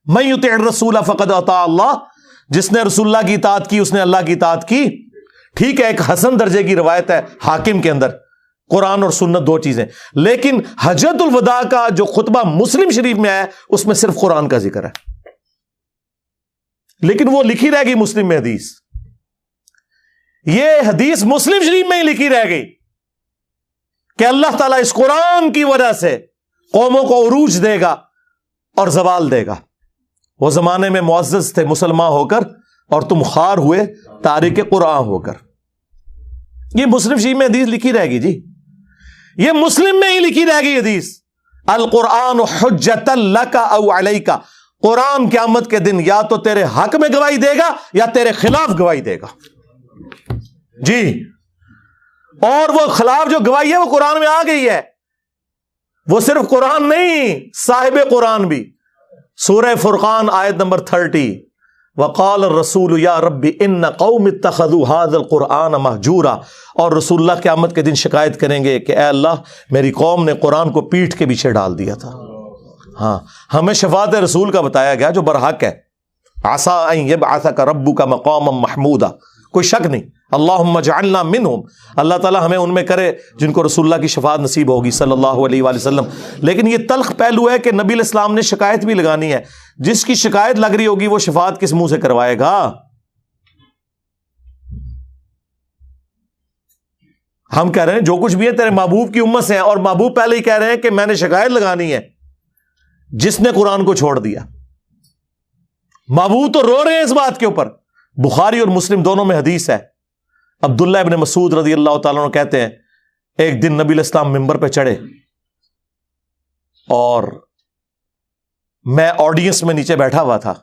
من یطع الرسول فقد اطاع اللہ, جس نے رسول اللہ کی اطاعت کی اس نے اللہ کی اطاعت کی. ٹھیک ہے, ایک حسن درجے کی روایت ہے حاکم کے اندر, قرآن اور سنت دو چیزیں. لیکن حجت الوداع کا جو خطبہ مسلم شریف میں آیا اس میں صرف قرآن کا ذکر ہے. لیکن وہ لکھی رہ گئی مسلم میں حدیث, یہ حدیث مسلم شریف میں ہی لکھی رہ گئی کہ اللہ تعالیٰ اس قرآن کی وجہ سے قوموں کو عروج دے گا اور زوال دے گا. وہ زمانے میں معزز تھے مسلمان ہو کر, اور تم خوار ہوئے تارک قرآن ہو کر. یہ مسلم شریف میں حدیث لکھی رہ گئی جی, یہ مسلم میں ہی لکھی رہ گئی حدیث. القرآن حجت لک او علیک. قرآن قیامت کے دن یا تو تیرے حق میں گواہی دے گا یا تیرے خلاف گواہی دے گا جی. اور وہ خلاف جو گواہی ہے وہ قرآن میں آ گئی ہے. وہ صرف قرآن نہیں, صاحب قرآن بھی. سورہ فرقان آیت نمبر 30, وقال الرسول یا رب ان قوم اتخذوا هذا القرآن مہجورا. اور رسول اللہ قیامت کے دن شکایت کریں گے کہ اے اللہ میری قوم نے قرآن کو پیٹھ کے پیچھے ڈال دیا تھا. ہاں, ہمیں شفاعت رسول کا بتایا گیا جو برحق ہے. عسیٰ ان یبعثک ربک مقاما محمودا. کوئی شک نہیں. اللہم اجعلنا منہم, اللہ تعالیٰ ہمیں ان میں کرے جن کو رسول اللہ کی شفاعت نصیب ہوگی صلی اللہ علیہ وآلہ وسلم. لیکن یہ تلخ پہلو ہے کہ نبی علیہ السلام نے شکایت بھی لگانی ہے. جس کی شکایت لگ رہی ہوگی وہ شفاعت کس منہ سے کروائے گا؟ ہم کہہ رہے ہیں جو کچھ بھی ہے تیرے محبوب کی امت سے ہیں, اور محبوب پہلے ہی کہہ رہے ہیں کہ میں نے شکایت لگانی ہے جس نے قرآن کو چھوڑ دیا. محبوب تو رو رہے ہیں اس بات کے اوپر. بخاری اور مسلم دونوں میں حدیث ہے, عبداللہ ابن مسعود رضی اللہ تعالیٰ عنہ کہتے ہیں ایک دن نبی علیہ السلام ممبر پہ چڑھے اور میں آڈینس میں نیچے بیٹھا ہوا تھا,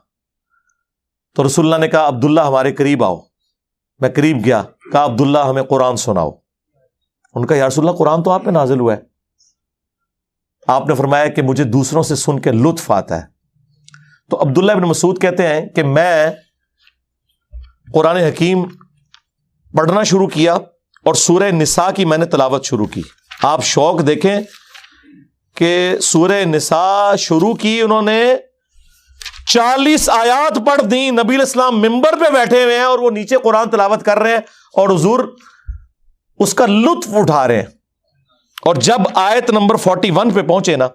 تو رسول اللہ نے کہا عبداللہ ہمارے قریب آؤ. میں قریب گیا, کہا عبداللہ ہمیں قرآن سناؤ. ان کا یا رسول اللہ قرآن تو آپ پہ نازل ہوا ہے. آپ نے فرمایا کہ مجھے دوسروں سے سن کے لطف آتا ہے. تو عبداللہ ابن مسعود کہتے ہیں کہ میں قرآن حکیم پڑھنا شروع کیا اور سورہ نساء کی میں نے تلاوت شروع کی. آپ شوق دیکھیں کہ سورہ نساء شروع کی انہوں نے 40 آیات پڑھ دی. نبی علیہ السلام ممبر پہ بیٹھے ہوئے ہیں اور وہ نیچے قرآن تلاوت کر رہے ہیں اور حضور اس کا لطف اٹھا رہے ہیں. اور جب آیت نمبر 41 پہ پہنچے نا,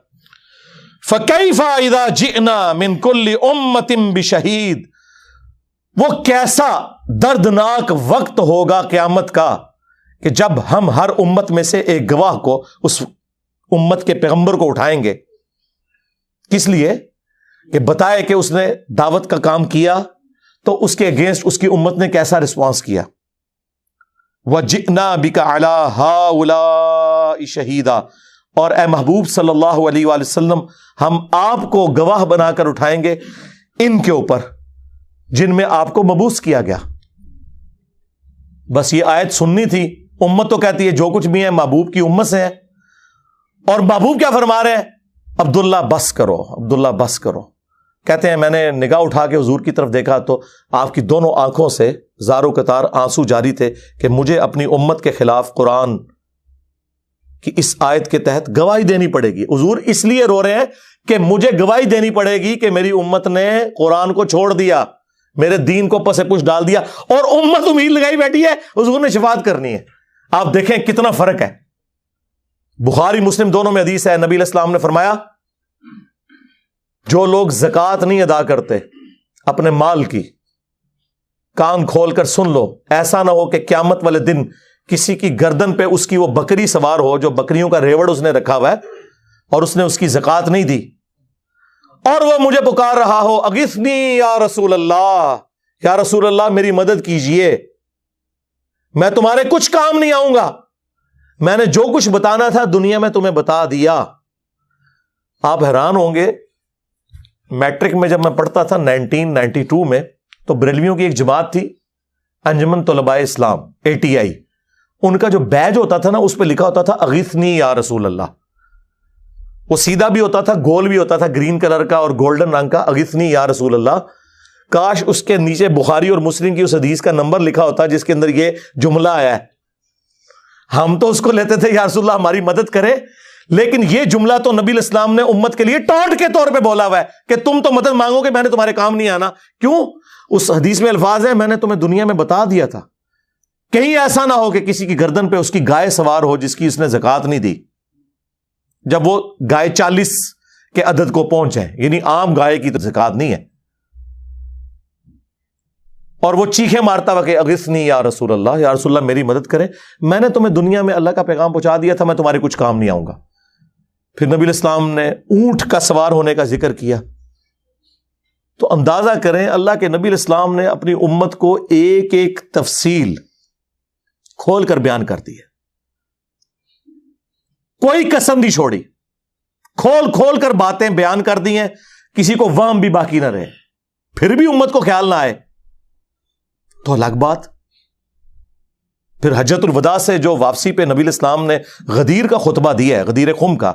فَكَيْفَ إِذَا جِئْنَا مِن كُلِّ أُمَّةٍ بِشَهِيدٍ, وہ کیسا دردناک وقت ہوگا قیامت کا کہ جب ہم ہر امت میں سے ایک گواہ کو اس امت کے پیغمبر کو اٹھائیں گے. کس لیے؟ کہ بتائے کہ اس نے دعوت کا کام کیا تو اس کے اگینسٹ اس کی امت نے کیسا رسپانس کیا. وَجِئْنَا بِكَ عَلَىٰ هَٰؤُلَاءِ شَهِيدًا, اور اے محبوب صلی اللہ علیہ وآلہ وسلم ہم آپ کو گواہ بنا کر اٹھائیں گے ان کے اوپر جن میں آپ کو مبعوث کیا گیا. بس یہ آیت سننی تھی. امت تو کہتی ہے جو کچھ بھی ہے محبوب کی امت سے ہے, اور محبوب کیا فرما رہے ہیں؟ عبداللہ بس کرو, عبداللہ بس کرو. کہتے ہیں میں نے نگاہ اٹھا کے حضور کی طرف دیکھا تو آپ کی دونوں آنکھوں سے زارو قطار آنسو جاری تھے کہ مجھے اپنی امت کے خلاف قرآن کی اس آیت کے تحت گواہی دینی پڑے گی. حضور اس لیے رو رہے ہیں کہ مجھے گواہی دینی پڑے گی کہ میری امت نے قرآن کو چھوڑ دیا, میرے دین کو پس پش ڈال دیا, اور امت امید لگائی بیٹھی ہے حضور نے شفاعت کرنی ہے. آپ دیکھیں کتنا فرق ہے. بخاری مسلم دونوں میں حدیث ہے, نبی علیہ السلام نے فرمایا جو لوگ زکوٰۃ نہیں ادا کرتے اپنے مال کی, کان کھول کر سن لو, ایسا نہ ہو کہ قیامت والے دن کسی کی گردن پہ اس کی وہ بکری سوار ہو جو بکریوں کا ریوڑ اس نے رکھا ہوا ہے اور اس نے اس کی زکوٰۃ نہیں دی, اور وہ مجھے پکار رہا ہو اغثنی یا رسول اللہ, یا رسول اللہ میری مدد کیجئے, میں تمہارے کچھ کام نہیں آؤں گا, میں نے جو کچھ بتانا تھا دنیا میں تمہیں بتا دیا. آپ حیران ہوں گے, میٹرک میں جب میں پڑھتا تھا 1992 میں, تو بریلویوں کی ایک جماعت تھی انجمن طلباء اسلام ATI, ان کا جو بیج ہوتا تھا نا اس پہ لکھا ہوتا تھا اغثنی یا رسول اللہ. وہ سیدھا بھی ہوتا تھا, گول بھی ہوتا تھا, گرین کلر کا اور گولڈن رنگ کا, اغثنی یا رسول اللہ. کاش اس کے نیچے بخاری اور مسلم کی اس حدیث کا نمبر لکھا ہوتا جس کے اندر یہ جملہ آیا ہے. ہم تو اس کو لیتے تھے یا رسول اللہ ہماری مدد کرے, لیکن یہ جملہ تو نبی علیہ السلام نے امت کے لیے ٹونٹ کے طور پہ بولا ہوا ہے کہ تم تو مدد مانگو گے, میں نے تمہارے کام نہیں آنا. کیوں؟ اس حدیث میں الفاظ ہے میں نے تمہیں دنیا میں بتا دیا تھا, کہیں ایسا نہ ہو کہ کسی کی گردن پہ اس کی گائے سوار ہو جس کی اس نے زکوٰۃ نہیں دی, جب وہ گائے 40 کے عدد کو پہنچے, یعنی عام گائے کی زکوٰۃ نہیں ہے, اور وہ چیخیں مارتا ہوا کہ اغثنی یا رسول اللہ, یا رسول اللہ میری مدد کرے, میں نے تمہیں دنیا میں اللہ کا پیغام پہنچا دیا تھا, میں تمہارے کچھ کام نہیں آؤں گا. پھر نبی علیہ السلام نے اونٹ کا سوار ہونے کا ذکر کیا, تو اندازہ کریں اللہ کے نبی علیہ السلام نے اپنی امت کو ایک ایک تفصیل کھول کر بیان کر دی ہے, کوئی قسم نہیں چھوڑی, کھول کھول کر باتیں بیان کر دی ہیں, کسی کو وہم بھی باقی نہ رہے. پھر بھی امت کو خیال نہ آئے تو الگ بات. پھر حجۃ الوداع سے جو واپسی پہ نبی علیہ السلام نے غدیر کا خطبہ دیا ہے, غدیر خم کا,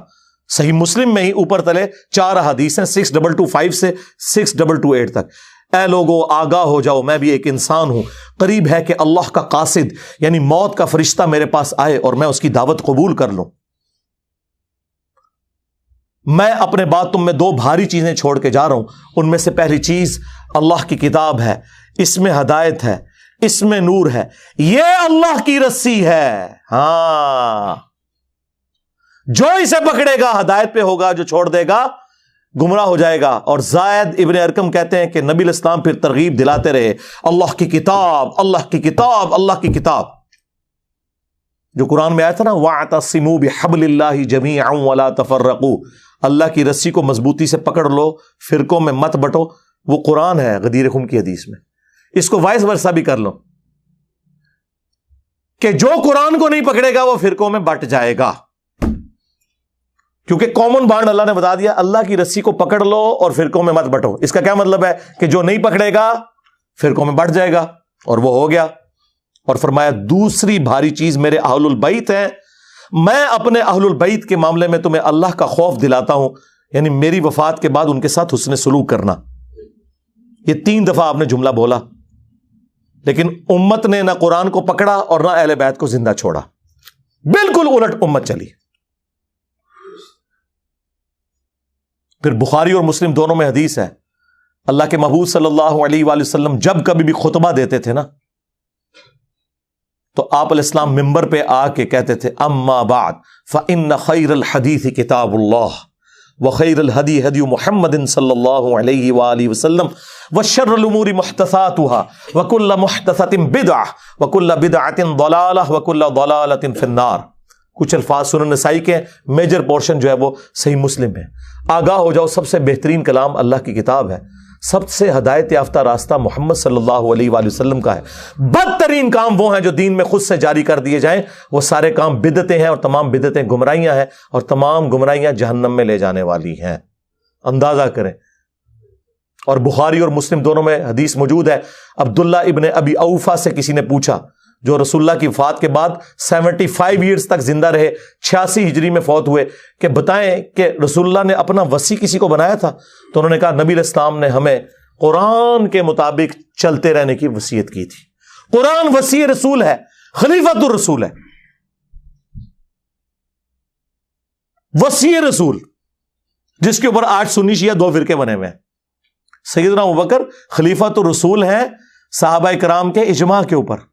صحیح مسلم میں ہی اوپر تلے 4 احادیث ہیں 6225 سے 6228 تک. اے لوگو آگاہ ہو جاؤ, میں بھی ایک انسان ہوں, قریب ہے کہ اللہ کا قاصد یعنی موت کا فرشتہ میرے پاس آئے اور میں اس کی دعوت قبول کر لوں. میں اپنے بعد تم میں 2 بھاری چیزیں چھوڑ کے جا رہا ہوں, ان میں سے پہلی چیز اللہ کی کتاب ہے, اس میں ہدایت ہے, اس میں نور ہے، یہ اللہ کی رسی ہے. ہاں، جو اسے پکڑے گا ہدایت پہ ہوگا، جو چھوڑ دے گا گمراہ ہو جائے گا. اور زائد ابن ارقم کہتے ہیں کہ نبی علیہ السلام پھر ترغیب دلاتے رہے، اللہ کی کتاب، اللہ کی کتاب، اللہ کی کتاب. جو قرآن میں آیا تھا نا، وَاعْتَصِمُوا بِحَبْلِ اللَّهِ جَمِيعًا وَلَا تَفَرَّقُوا، اللہ کی رسی کو مضبوطی سے پکڑ لو، فرقوں میں مت بٹو. وہ قرآن ہے غدیر خم کی حدیث میں. اس کو وائس ورثہ بھی کر لو کہ جو قرآن کو نہیں پکڑے گا وہ فرقوں میں بٹ جائے گا. کیونکہ کامن بانڈ اللہ نے بتا دیا، اللہ کی رسی کو پکڑ لو اور فرقوں میں مت بٹو. اس کا کیا مطلب ہے کہ جو نہیں پکڑے گا فرقوں میں بٹ جائے گا، اور وہ ہو گیا. اور فرمایا دوسری بھاری چیز میرے اہل البیت ہیں، میں اپنے اہل البیت کے معاملے میں تمہیں اللہ کا خوف دلاتا ہوں، یعنی میری وفات کے بعد ان کے ساتھ حسن سلوک کرنا. یہ 3 دفعہ آپ نے جملہ بولا، لیکن امت نے نہ قرآن کو پکڑا اور نہ اہل بیت کو زندہ چھوڑا. بالکل الٹ امت چلی. پھر بخاری اور مسلم دونوں میں حدیث ہے، اللہ کے محبوب صلی اللہ علیہ وآلہ وسلم جب کبھی بھی خطبہ دیتے تھے نا، تو آپ علیہ السلام ممبر پہ آ کے کہتے تھے، اما بعد فإن خیر الحدیث کتاب اللہ وخیر الہدی ہدی محمد صلی اللہ علیہ وآلہ وسلم وشر الامور محدثاتها وکل محدثۃ بدعہ وکل بدعۃ ضلالہ وکل ضلالۃ فی النار. کچھ الفاظ سنن نسائی کے، میجر پورشن جو ہے وہ صحیح مسلم ہے. آگاہ ہو جاؤ، سب سے بہترین کلام اللہ کی کتاب ہے، سب سے ہدایت یافتہ راستہ محمد صلی اللہ علیہ وآلہ وسلم کا ہے. بدترین کام وہ ہیں جو دین میں خود سے جاری کر دیے جائیں، وہ سارے کام بدعتیں ہیں، اور تمام بدعتیں گمراہیاں ہیں، اور تمام گمراہیاں جہنم میں لے جانے والی ہیں. اندازہ کریں. اور بخاری اور مسلم دونوں میں حدیث موجود ہے، عبداللہ ابن ابی اوفا سے کسی نے پوچھا، جو رسول اللہ کی وفات کے بعد 75 ایئرز تک زندہ رہے، 86 ہجری میں فوت ہوئے، کہ بتائیں کہ رسول اللہ نے اپنا وصی کسی کو بنایا تھا؟ تو انہوں نے کہا نبی علیہ السلام نے ہمیں قرآن کے مطابق چلتے رہنے کی وصیت کی تھی. قرآن وصی رسول ہے، خلیفۃ الرسول ہے، وصی رسول، جس کے اوپر آج سنی شیعہ 2 فرقے بنے ہوئے ہیں. سیدنا ابوبکر خلیفۃ الرسول ہیں صحابہ کرام کے اجماع کے اوپر.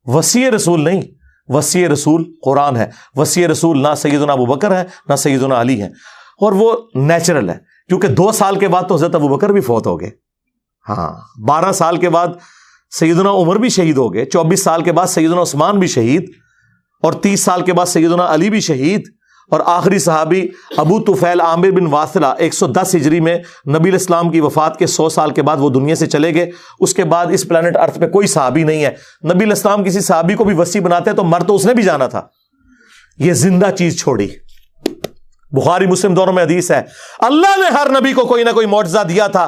وصی رسول نہیں، وصی رسول قرآن ہے. وصی رسول نہ سیدنا ابوبکر ہے نہ سیدنا علی ہے، اور وہ نیچرل ہے، کیونکہ 2 سال کے بعد تو حضرت ابوبکر بھی فوت ہو گئے. ہاں، 12 سال کے بعد سیدنا عمر بھی شہید ہو گئے، 24 سال کے بعد سیدنا عثمان بھی شہید، اور 30 سال کے بعد سیدنا علی بھی شہید. اور آخری صحابی ابو طفیل عامر بن واصلہ 110 ہجری میں نبی علیہ السلام کی وفات کے 100 سال کے بعد وہ دنیا سے چلے گئے. اس کے بعد اس پلانٹ ارتھ پہ کوئی صحابی نہیں ہے. نبی علیہ السلام کسی صحابی کو بھی وصی بناتے تو مر تو اس نے بھی جانا تھا، یہ زندہ چیز چھوڑی. بخاری مسلم دونوں میں حدیث ہے، اللہ نے ہر نبی کو کوئی نہ کوئی معجزہ دیا تھا،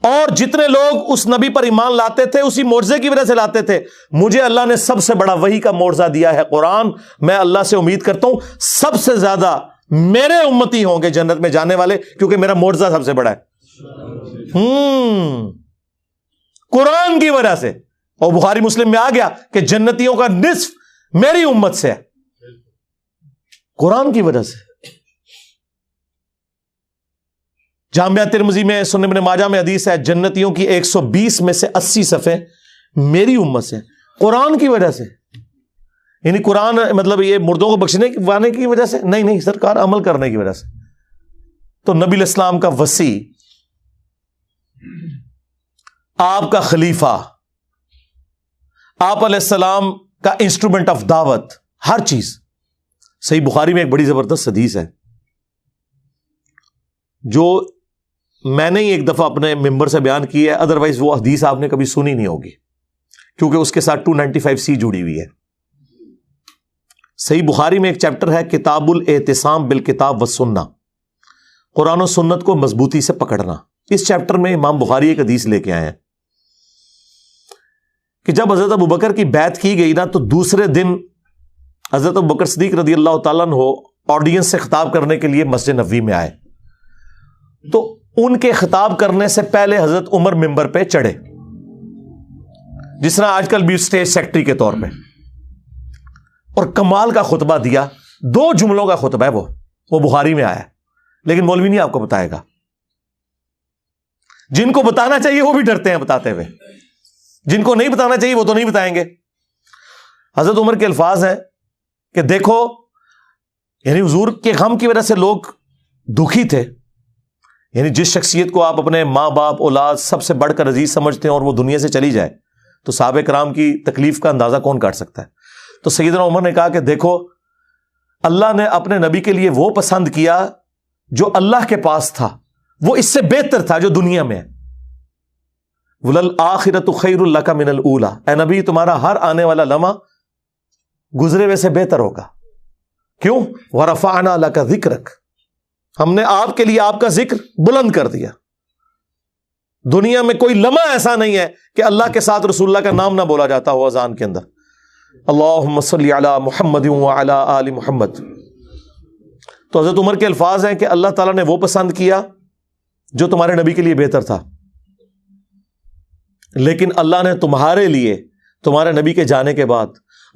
اور جتنے لوگ اس نبی پر ایمان لاتے تھے اسی معجزے کی وجہ سے لاتے تھے. مجھے اللہ نے سب سے بڑا وحی کا معجزہ دیا ہے قرآن. میں اللہ سے امید کرتا ہوں سب سے زیادہ میرے امتی ہوں گے جنت میں جانے والے، کیونکہ میرا معجزہ سب سے بڑا ہے قرآن کی وجہ سے. اور بخاری مسلم میں آ گیا کہ جنتیوں کا نصف میری امت سے ہے، قرآن کی وجہ سے. جامعہ ترمذی میں، سنن ابن ماجہ میں حدیث ہے، جنتیوں کی 120 میں سے 80 صفحے میری امت سے، قرآن کی وجہ سے. یعنی قرآن مطلب یہ مردوں کو بخشنے کی وجہ سے نہیں، سرکار عمل کرنے کی وجہ سے. تو نبی علیہ السلام کا وصی، آپ کا خلیفہ، آپ علیہ السلام کا انسٹرومنٹ آف دعوت، ہر چیز. صحیح بخاری میں ایک بڑی زبردست حدیث ہے جو میں نے ایک دفعہ اپنے ممبر سے بیان کی ہے، ادروائز وہ حدیث آپ نے کبھی سنی نہیں ہوگی، کیونکہ اس کے ساتھ 295C جڑی ہوئی ہے. صحیح بخاری میں ایک چیپٹر ہے کتاب الاعتصام بالکتاب والسنہ، قرآن و سنت کو مضبوطی سے پکڑنا. اس چیپٹر میں امام بخاری ایک حدیث لے کے آئے ہیں کہ جب حضرت ابوبکر کی بیعت کی گئی نا، تو دوسرے دن حضرت ابوبکر صدیق رضی اللہ تعالیٰ عنہ آڈینس سے خطاب کرنے کے لیے مسجد نبوی میں آئے. تو ان کے خطاب کرنے سے پہلے حضرت عمر ممبر پہ چڑھے، جس طرح آج کل بھی اسٹیج سیکرٹری کے طور پہ، اور کمال کا خطبہ دیا. 2 جملوں کا خطبہ ہے، وہ بخاری میں آیا ہے، لیکن مولوی نہیں آپ کو بتائے گا. جن کو بتانا چاہیے وہ بھی ڈرتے ہیں بتاتے ہوئے. جن کو نہیں بتانا چاہیے وہ تو نہیں بتائیں گے. حضرت عمر کے الفاظ ہیں کہ دیکھو، یعنی حضور کے غم کی وجہ سے لوگ دکھی تھے. یعنی جس شخصیت کو آپ اپنے ماں باپ اولاد سب سے بڑھ کر عزیز سمجھتے ہیں اور وہ دنیا سے چلی جائے تو صحابہ کرام کی تکلیف کا اندازہ کون کاٹ سکتا ہے. تو سیدنا عمر نے کہا کہ دیکھو، اللہ نے اپنے نبی کے لیے وہ پسند کیا جو اللہ کے پاس تھا، وہ اس سے بہتر تھا جو دنیا میں ہے. وَلَلْآخِرَةُ خَيْرٌ لَكَ مِنَ الْأُولَىٰ، اے نبی تمہارا ہر آنے والا لمحہ گزرے ہوئے سے بہتر ہوگا. کیوں؟ وَرَفَعْنَا لَكَ ذِكْرَكَ، ہم نے آپ کے لیے آپ کا ذکر بلند کر دیا. دنیا میں کوئی لمحہ ایسا نہیں ہے کہ اللہ کے ساتھ رسول اللہ کا نام نہ بولا جاتا ہو اذان کے اندر. اللہم صلی علی محمد وعلی آل محمد. تو حضرت عمر کے الفاظ ہیں کہ اللہ تعالیٰ نے وہ پسند کیا جو تمہارے نبی کے لیے بہتر تھا، لیکن اللہ نے تمہارے لیے تمہارے نبی کے جانے کے بعد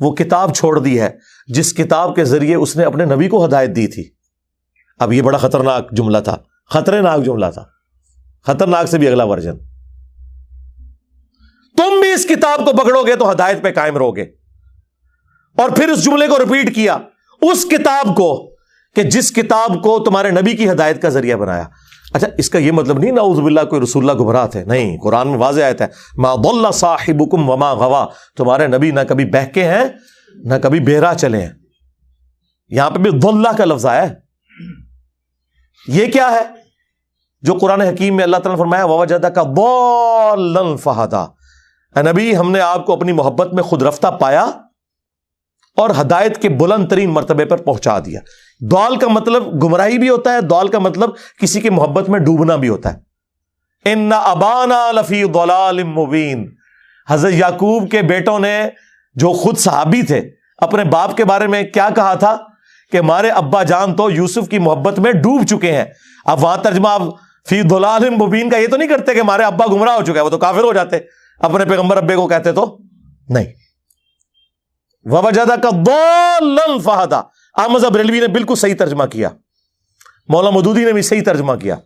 وہ کتاب چھوڑ دی ہے جس کتاب کے ذریعے اس نے اپنے نبی کو ہدایت دی تھی. اب یہ بڑا خطرناک جملہ تھا، خطرناک جملہ تھا، خطرناک سے بھی اگلا ورژن. تم بھی اس کتاب کو پکڑو گے تو ہدایت پہ قائم رہو گے. اور پھر اس جملے کو ریپیٹ کیا، اس کتاب کو کہ جس کتاب کو تمہارے نبی کی ہدایت کا ذریعہ بنایا. اچھا، اس کا یہ مطلب نہیں نعوذ باللہ کوئی رسول اللہ گمراہ تھے، نہیں. قرآن میں واضح آیت ہے، ما ضل صاحبکم وما غوا، تمہارے نبی نہ کبھی بہکے ہیں نہ کبھی بہرا چلے ہیں. یہاں پہ بھی ضلہ کا لفظ آیا ہے. یہ کیا ہے جو قرآن حکیم میں اللہ تعالیٰ نے فرمایا ووجدک ضالا فہدی، اے نبی ہم نے آپ کو اپنی محبت میں خود رفتہ پایا اور ہدایت کے بلند ترین مرتبے پر پہنچا دیا. ضال کا مطلب گمراہی بھی ہوتا ہے، ضال کا مطلب کسی کی محبت میں ڈوبنا بھی ہوتا ہے. ان ابانا لفی ضلال مبین، حضرت یعقوب کے بیٹوں نے جو خود صحابی تھے اپنے باپ کے بارے میں کیا کہا تھا کہ ہمارے ابا جان تو یوسف کی محبت میں ڈوب چکے ہیں. اب وہاں ترجمہ فی ضلال مبین کا یہ تو نہیں کرتے کہ ہمارے ابا گمراہ ہو چکے ہیں، وہ تو کافر ہو جاتے اپنے پیغمبر ابے کو کہتے تو نہیں. ووجدک ضالا فہدی، احمد بریلوی نے بالکل صحیح ترجمہ کیا، مولانا مودودی نے بھی صحیح ترجمہ کیا.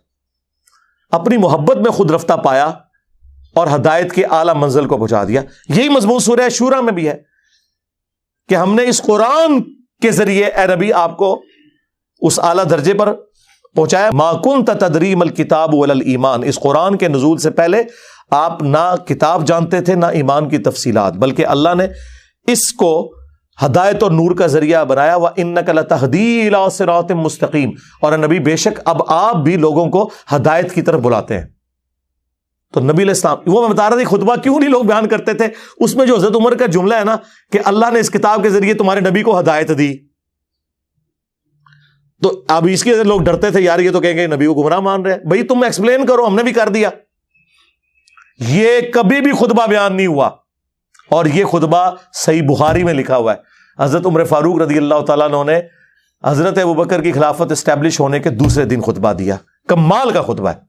اپنی محبت میں خود رفتہ پایا اور ہدایت کے اعلیٰ منزل کو پہنچا دیا. یہی مضمون سورہ شورى میں بھی ہے کہ ہم نے اس قرآن کے ذریعے اے نبی آپ کو اس اعلیٰ درجے پر پہنچایا. ما کنت تدری ما الکتاب ولا الایمان، اس قرآن کے نزول سے پہلے آپ نہ کتاب جانتے تھے نہ ایمان کی تفصیلات، بلکہ اللہ نے اس کو ہدایت اور نور کا ذریعہ بنایا. وَإِنَّكَ لَتَهْدِي إِلَىٰ صِرَاطٍ مُسْتَقِيمٍ، اور نبی بے شک اب آپ بھی لوگوں کو ہدایت کی طرف بلاتے ہیں. تو نبی علیہ السلام، وہ میں بتا رہا تھا خطبہ کیوں نہیں لوگ بیان کرتے تھے، اس میں جو حضرت عمر کا جملہ ہے نا کہ اللہ نے اس کتاب کے ذریعے تمہارے نبی کو ہدایت دی، تو اب اس کے لوگ ڈرتے تھے یار یہ تو کہیں گے نبی کو گمراہ مان رہے ہیں. بھائی تم ایکسپلین کرو، ہم نے بھی کر دیا. یہ کبھی بھی خطبہ بیان نہیں ہوا، اور یہ خطبہ صحیح بخاری میں لکھا ہوا ہے. حضرت عمر فاروق رضی اللہ تعالیٰ عنہ نے حضرت ابوبکر کی خلافت اسٹیبلش ہونے کے دوسرے دن خطبہ دیا. کمال کا خطبہ ہے.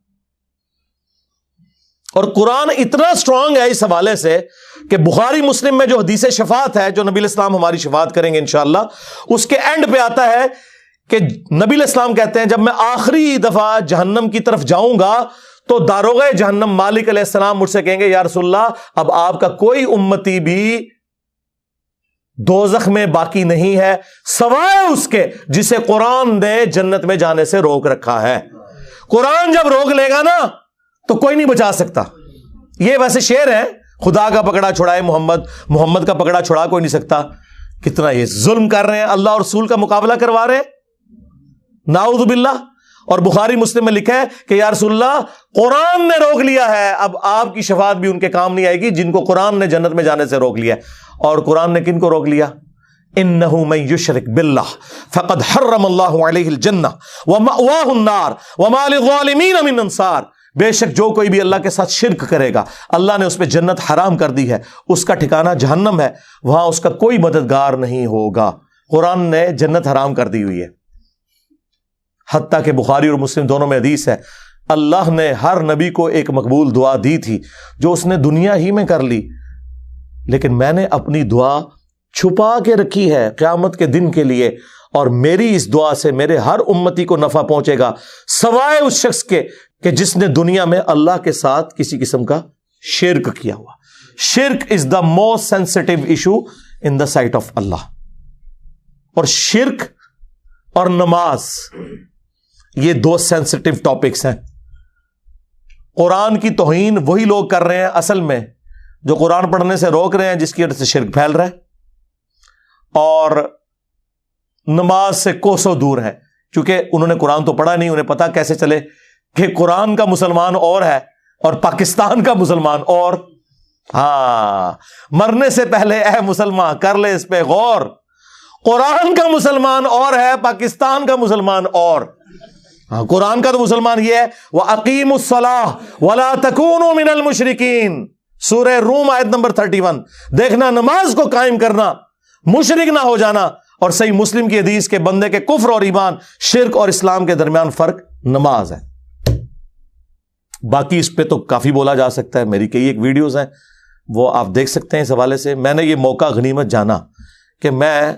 اور قرآن اتنا سٹرونگ ہے اس حوالے سے کہ بخاری مسلم میں جو حدیث شفاعت ہے، جو نبی علیہ السلام ہماری شفاعت کریں گے انشاءاللہ، اس کے اینڈ پہ آتا ہے کہ نبی علیہ السلام کہتے ہیں جب میں آخری دفعہ جہنم کی طرف جاؤں گا تو داروغہ جہنم مالک علیہ السلام مجھ سے کہیں گے یا رسول اللہ اب آپ کا کوئی امتی بھی دوزخ میں باقی نہیں ہے سوائے اس کے جسے قرآن نے جنت میں جانے سے روک رکھا ہے. قرآن جب روک لے گا نا تو کوئی نہیں بچا سکتا. یہ ویسے شعر ہے، خدا کا پکڑا چھڑائے محمد، محمد کا پکڑا چھڑا کوئی نہیں سکتا. کتنا یہ ظلم کر رہے ہیں، اللہ اور رسول کا مقابلہ کروا رہے ہیں، نعوذ باللہ. اور بخاری مسلم میں لکھا ہے کہ یا رسول اللہ قرآن نے روک لیا ہے، اب آپ کی شفاعت بھی ان کے کام نہیں آئے گی جن کو قرآن نے جنت میں جانے سے روک لیا. اور قرآن نے کن کو روک لیا؟ انہ من یشرک باللہ فقد حرم اللہ علیہ الجنہ ومأواہ النار وما للظالمین من انصار. بے شک جو کوئی بھی اللہ کے ساتھ شرک کرے گا اللہ نے اس پہ جنت حرام کر دی ہے، اس کا ٹھکانہ جہنم ہے، وہاں اس کا کوئی مددگار نہیں ہوگا. قرآن نے جنت حرام کر دی ہوئی ہے. حتیٰ کہ بخاری اور مسلم دونوں میں حدیث ہے اللہ نے ہر نبی کو ایک مقبول دعا دی تھی جو اس نے دنیا ہی میں کر لی، لیکن میں نے اپنی دعا چھپا کے رکھی ہے قیامت کے دن کے لیے، اور میری اس دعا سے میرے ہر امتی کو نفع پہنچے گا سوائے اس شخص کے کہ جس نے دنیا میں اللہ کے ساتھ کسی قسم کا شرک کیا ہوا. شرک is the most sensitive issue in the sight of Allah. اور شرک اور نماز یہ دو سینسٹیو ٹاپکس ہیں. قرآن کی توہین وہی لوگ کر رہے ہیں اصل میں جو قرآن پڑھنے سے روک رہے ہیں، جس کی وجہ سے شرک پھیل رہا ہے، اور نماز سے کوسوں دور ہے کیونکہ انہوں نے قرآن تو پڑھا نہیں. انہیں پتا کیسے چلے کہ قرآن کا مسلمان اور ہے اور پاکستان کا مسلمان اور. ہاں، مرنے سے پہلے اے مسلمان کر لے اس پہ غور. قرآن کا مسلمان اور ہے، پاکستان کا مسلمان اور. ہاں، قرآن کا تو مسلمان یہ ہے وَأَقِيمُوا الصَّلَاةَ وَلَا تَكُونُوا مِنَ الْمُشْرِكِينَ، سورہ روم آیت نمبر 31. دیکھنا نماز کو قائم کرنا، مشرک نہ ہو جانا. اور صحیح مسلم کی حدیث کے بندے کے کفر اور ایمان، شرک اور اسلام کے درمیان فرق نماز ہے. باقی اس پہ تو کافی بولا جا سکتا ہے، میری کئی ایک ویڈیوز ہیں وہ آپ دیکھ سکتے ہیں اس حوالے سے. میں نے یہ موقع غنیمت جانا کہ میں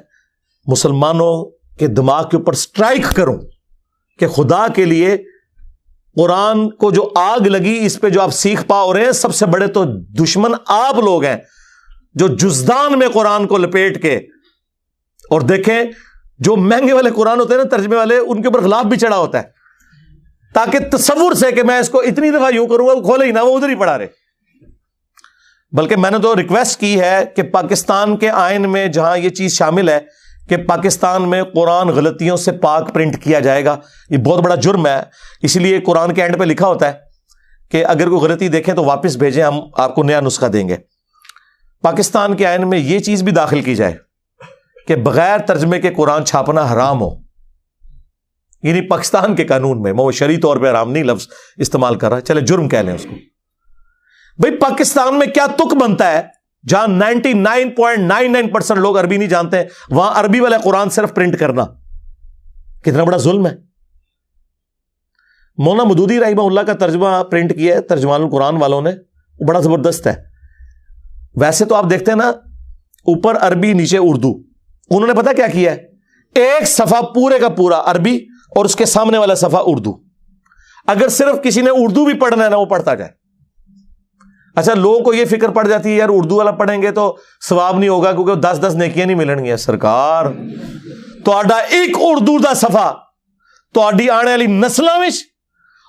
مسلمانوں کے دماغ کے اوپر سٹرائک کروں کہ خدا کے لیے قرآن کو جو آگ لگی اس پہ جو آپ سیکھ پا رہے ہیں، سب سے بڑے تو دشمن آپ لوگ ہیں جو جزدان میں قرآن کو لپیٹ کے. اور دیکھیں جو مہنگے والے قرآن ہوتے ہیں نا ترجمے والے، ان کے اوپر غلاف بھی چڑھا ہوتا ہے تاکہ تصور سے کہ میں اس کو اتنی دفعہ یوں کروں گا وہ کھولے ہی نہ، وہ ادھر ہی پڑھا رہے. بلکہ میں نے تو ریکویسٹ کی ہے کہ پاکستان کے آئین میں جہاں یہ چیز شامل ہے کہ پاکستان میں قرآن غلطیوں سے پاک پرنٹ کیا جائے گا. یہ بہت بڑا جرم ہے، اسی لیے قرآن کے اینڈ پہ لکھا ہوتا ہے کہ اگر کوئی غلطی دیکھیں تو واپس بھیجیں، ہم آپ کو نیا نسخہ دیں گے. پاکستان کے آئین میں یہ چیز بھی داخل کی جائے کہ بغیر ترجمے کے قرآن چھاپنا حرام ہو. یعنی پاکستان کے قانون میں، میں شرعی طور پہ حرام نہیں لفظ استعمال کر رہا، چلے جرم کہہ لیں اس کو. بھئی پاکستان میں کیا تک بنتا ہے جہاں 99.99% لوگ عربی نہیں جانتے ہیں، وہاں عربی والا قرآن صرف پرنٹ کرنا کتنا بڑا ظلم ہے. مولانا مودودی رحمہ اللہ کا ترجمہ پرنٹ کیا ہے ترجمان القرآن والوں نے، وہ بڑا زبردست ہے. ویسے تو آپ دیکھتے ہیں نا اوپر عربی نیچے اردو، انہوں نے پتا کیا کیا ہے، ایک صفحہ پورے کا پورا عربی اور اس کے سامنے والا صفحہ اردو. اگر صرف کسی نے اردو بھی پڑھنا ہے نا وہ پڑھتا جائے. اچھا لوگوں کو یہ فکر پڑ جاتی ہے یار اردو والا پڑھیں گے تو ثواب نہیں ہوگا کیونکہ 10 نیکیاں نہیں ملن گیا. سرکار تو ایک اردو دا صفحہ تو آنے والی نسلوں میں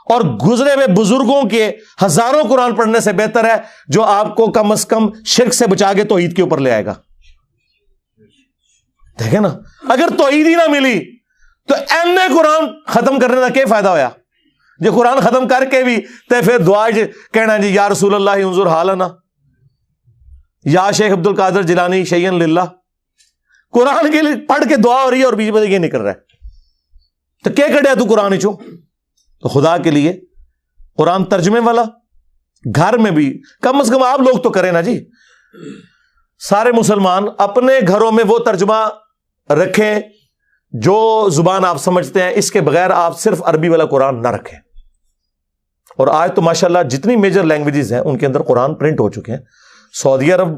اور گزرے ہوئے بزرگوں کے ہزاروں قرآن پڑھنے سے بہتر ہے جو آپ کو کم از کم شرک سے بچا کے توحید کے اوپر لے آئے گا. دیکھیں نا، اگر توحید ہی نہ ملی تو ایم اے قرآن ختم کرنے کا کیا فائدہ ہویا؟ جو قرآن ختم کر کے بھی تے پھر دعا کہنا جی یا رسول اللہ انظر حالنا، یا شیخ عبد القادر جیلانی شیئن للہ. قرآن کے لیے پڑھ کے دعا ہو رہی ہے اور بیچ میں یہ نہیں کر رہا ہے تو کیا کڑیا تو قرآن چوں. تو خدا کے لیے قرآن ترجمے والا گھر میں بھی کم از کم آپ لوگ تو کریں نا جی. سارے مسلمان اپنے گھروں میں وہ ترجمہ رکھیں جو زبان آپ سمجھتے ہیں، اس کے بغیر آپ صرف عربی والا قرآن نہ رکھیں. اور آج تو ماشاءاللہ جتنی میجر لینگویجز ہیں ان کے اندر قرآن پرنٹ ہو چکے ہیں. سعودی عرب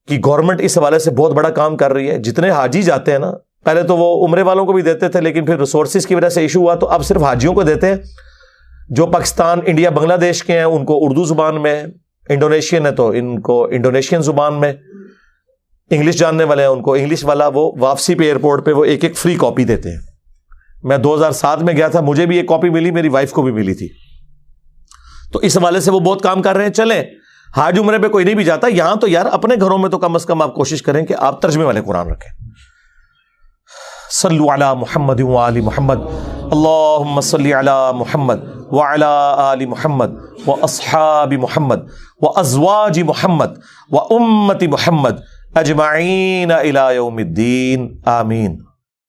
کی گورنمنٹ اس حوالے سے بہت بڑا کام کر رہی ہے. جتنے حاجی جاتے ہیں نا، پہلے تو وہ عمرے والوں کو بھی دیتے تھے لیکن پھر ریسورسز کی وجہ سے ایشو ہوا تو اب صرف حاجیوں کو دیتے ہیں. جو پاکستان، انڈیا، بنگلہ دیش کے ہیں ان کو اردو زبان میں، انڈونیشین ہے تو ان کو انڈونیشین زبان میں، انگلش جاننے والے ہیں ان کو انگلش والا. وہ واپسی پہ ایئرپورٹ پہ وہ ایک فری کاپی دیتے ہیں. میں 2007 میں گیا تھا، مجھے بھی ایک کاپی ملی، میری وائف کو بھی ملی تھی. تو اس حوالے سے وہ بہت کام کر رہے ہیں. چلیں حاج عمرے پہ کوئی نہیں بھی جاتا، یہاں تو یار اپنے گھروں میں تو کم از کم آپ کوشش کریں کہ آپ ترجمے والے قرآن رکھیں. صلو علی محمد وآل محمد، اللہم صلی علی محمد وعلی آل محمد واصحاب محمد وازواج محمد وامت محمد اجمعین الی یوم الدین، آمین.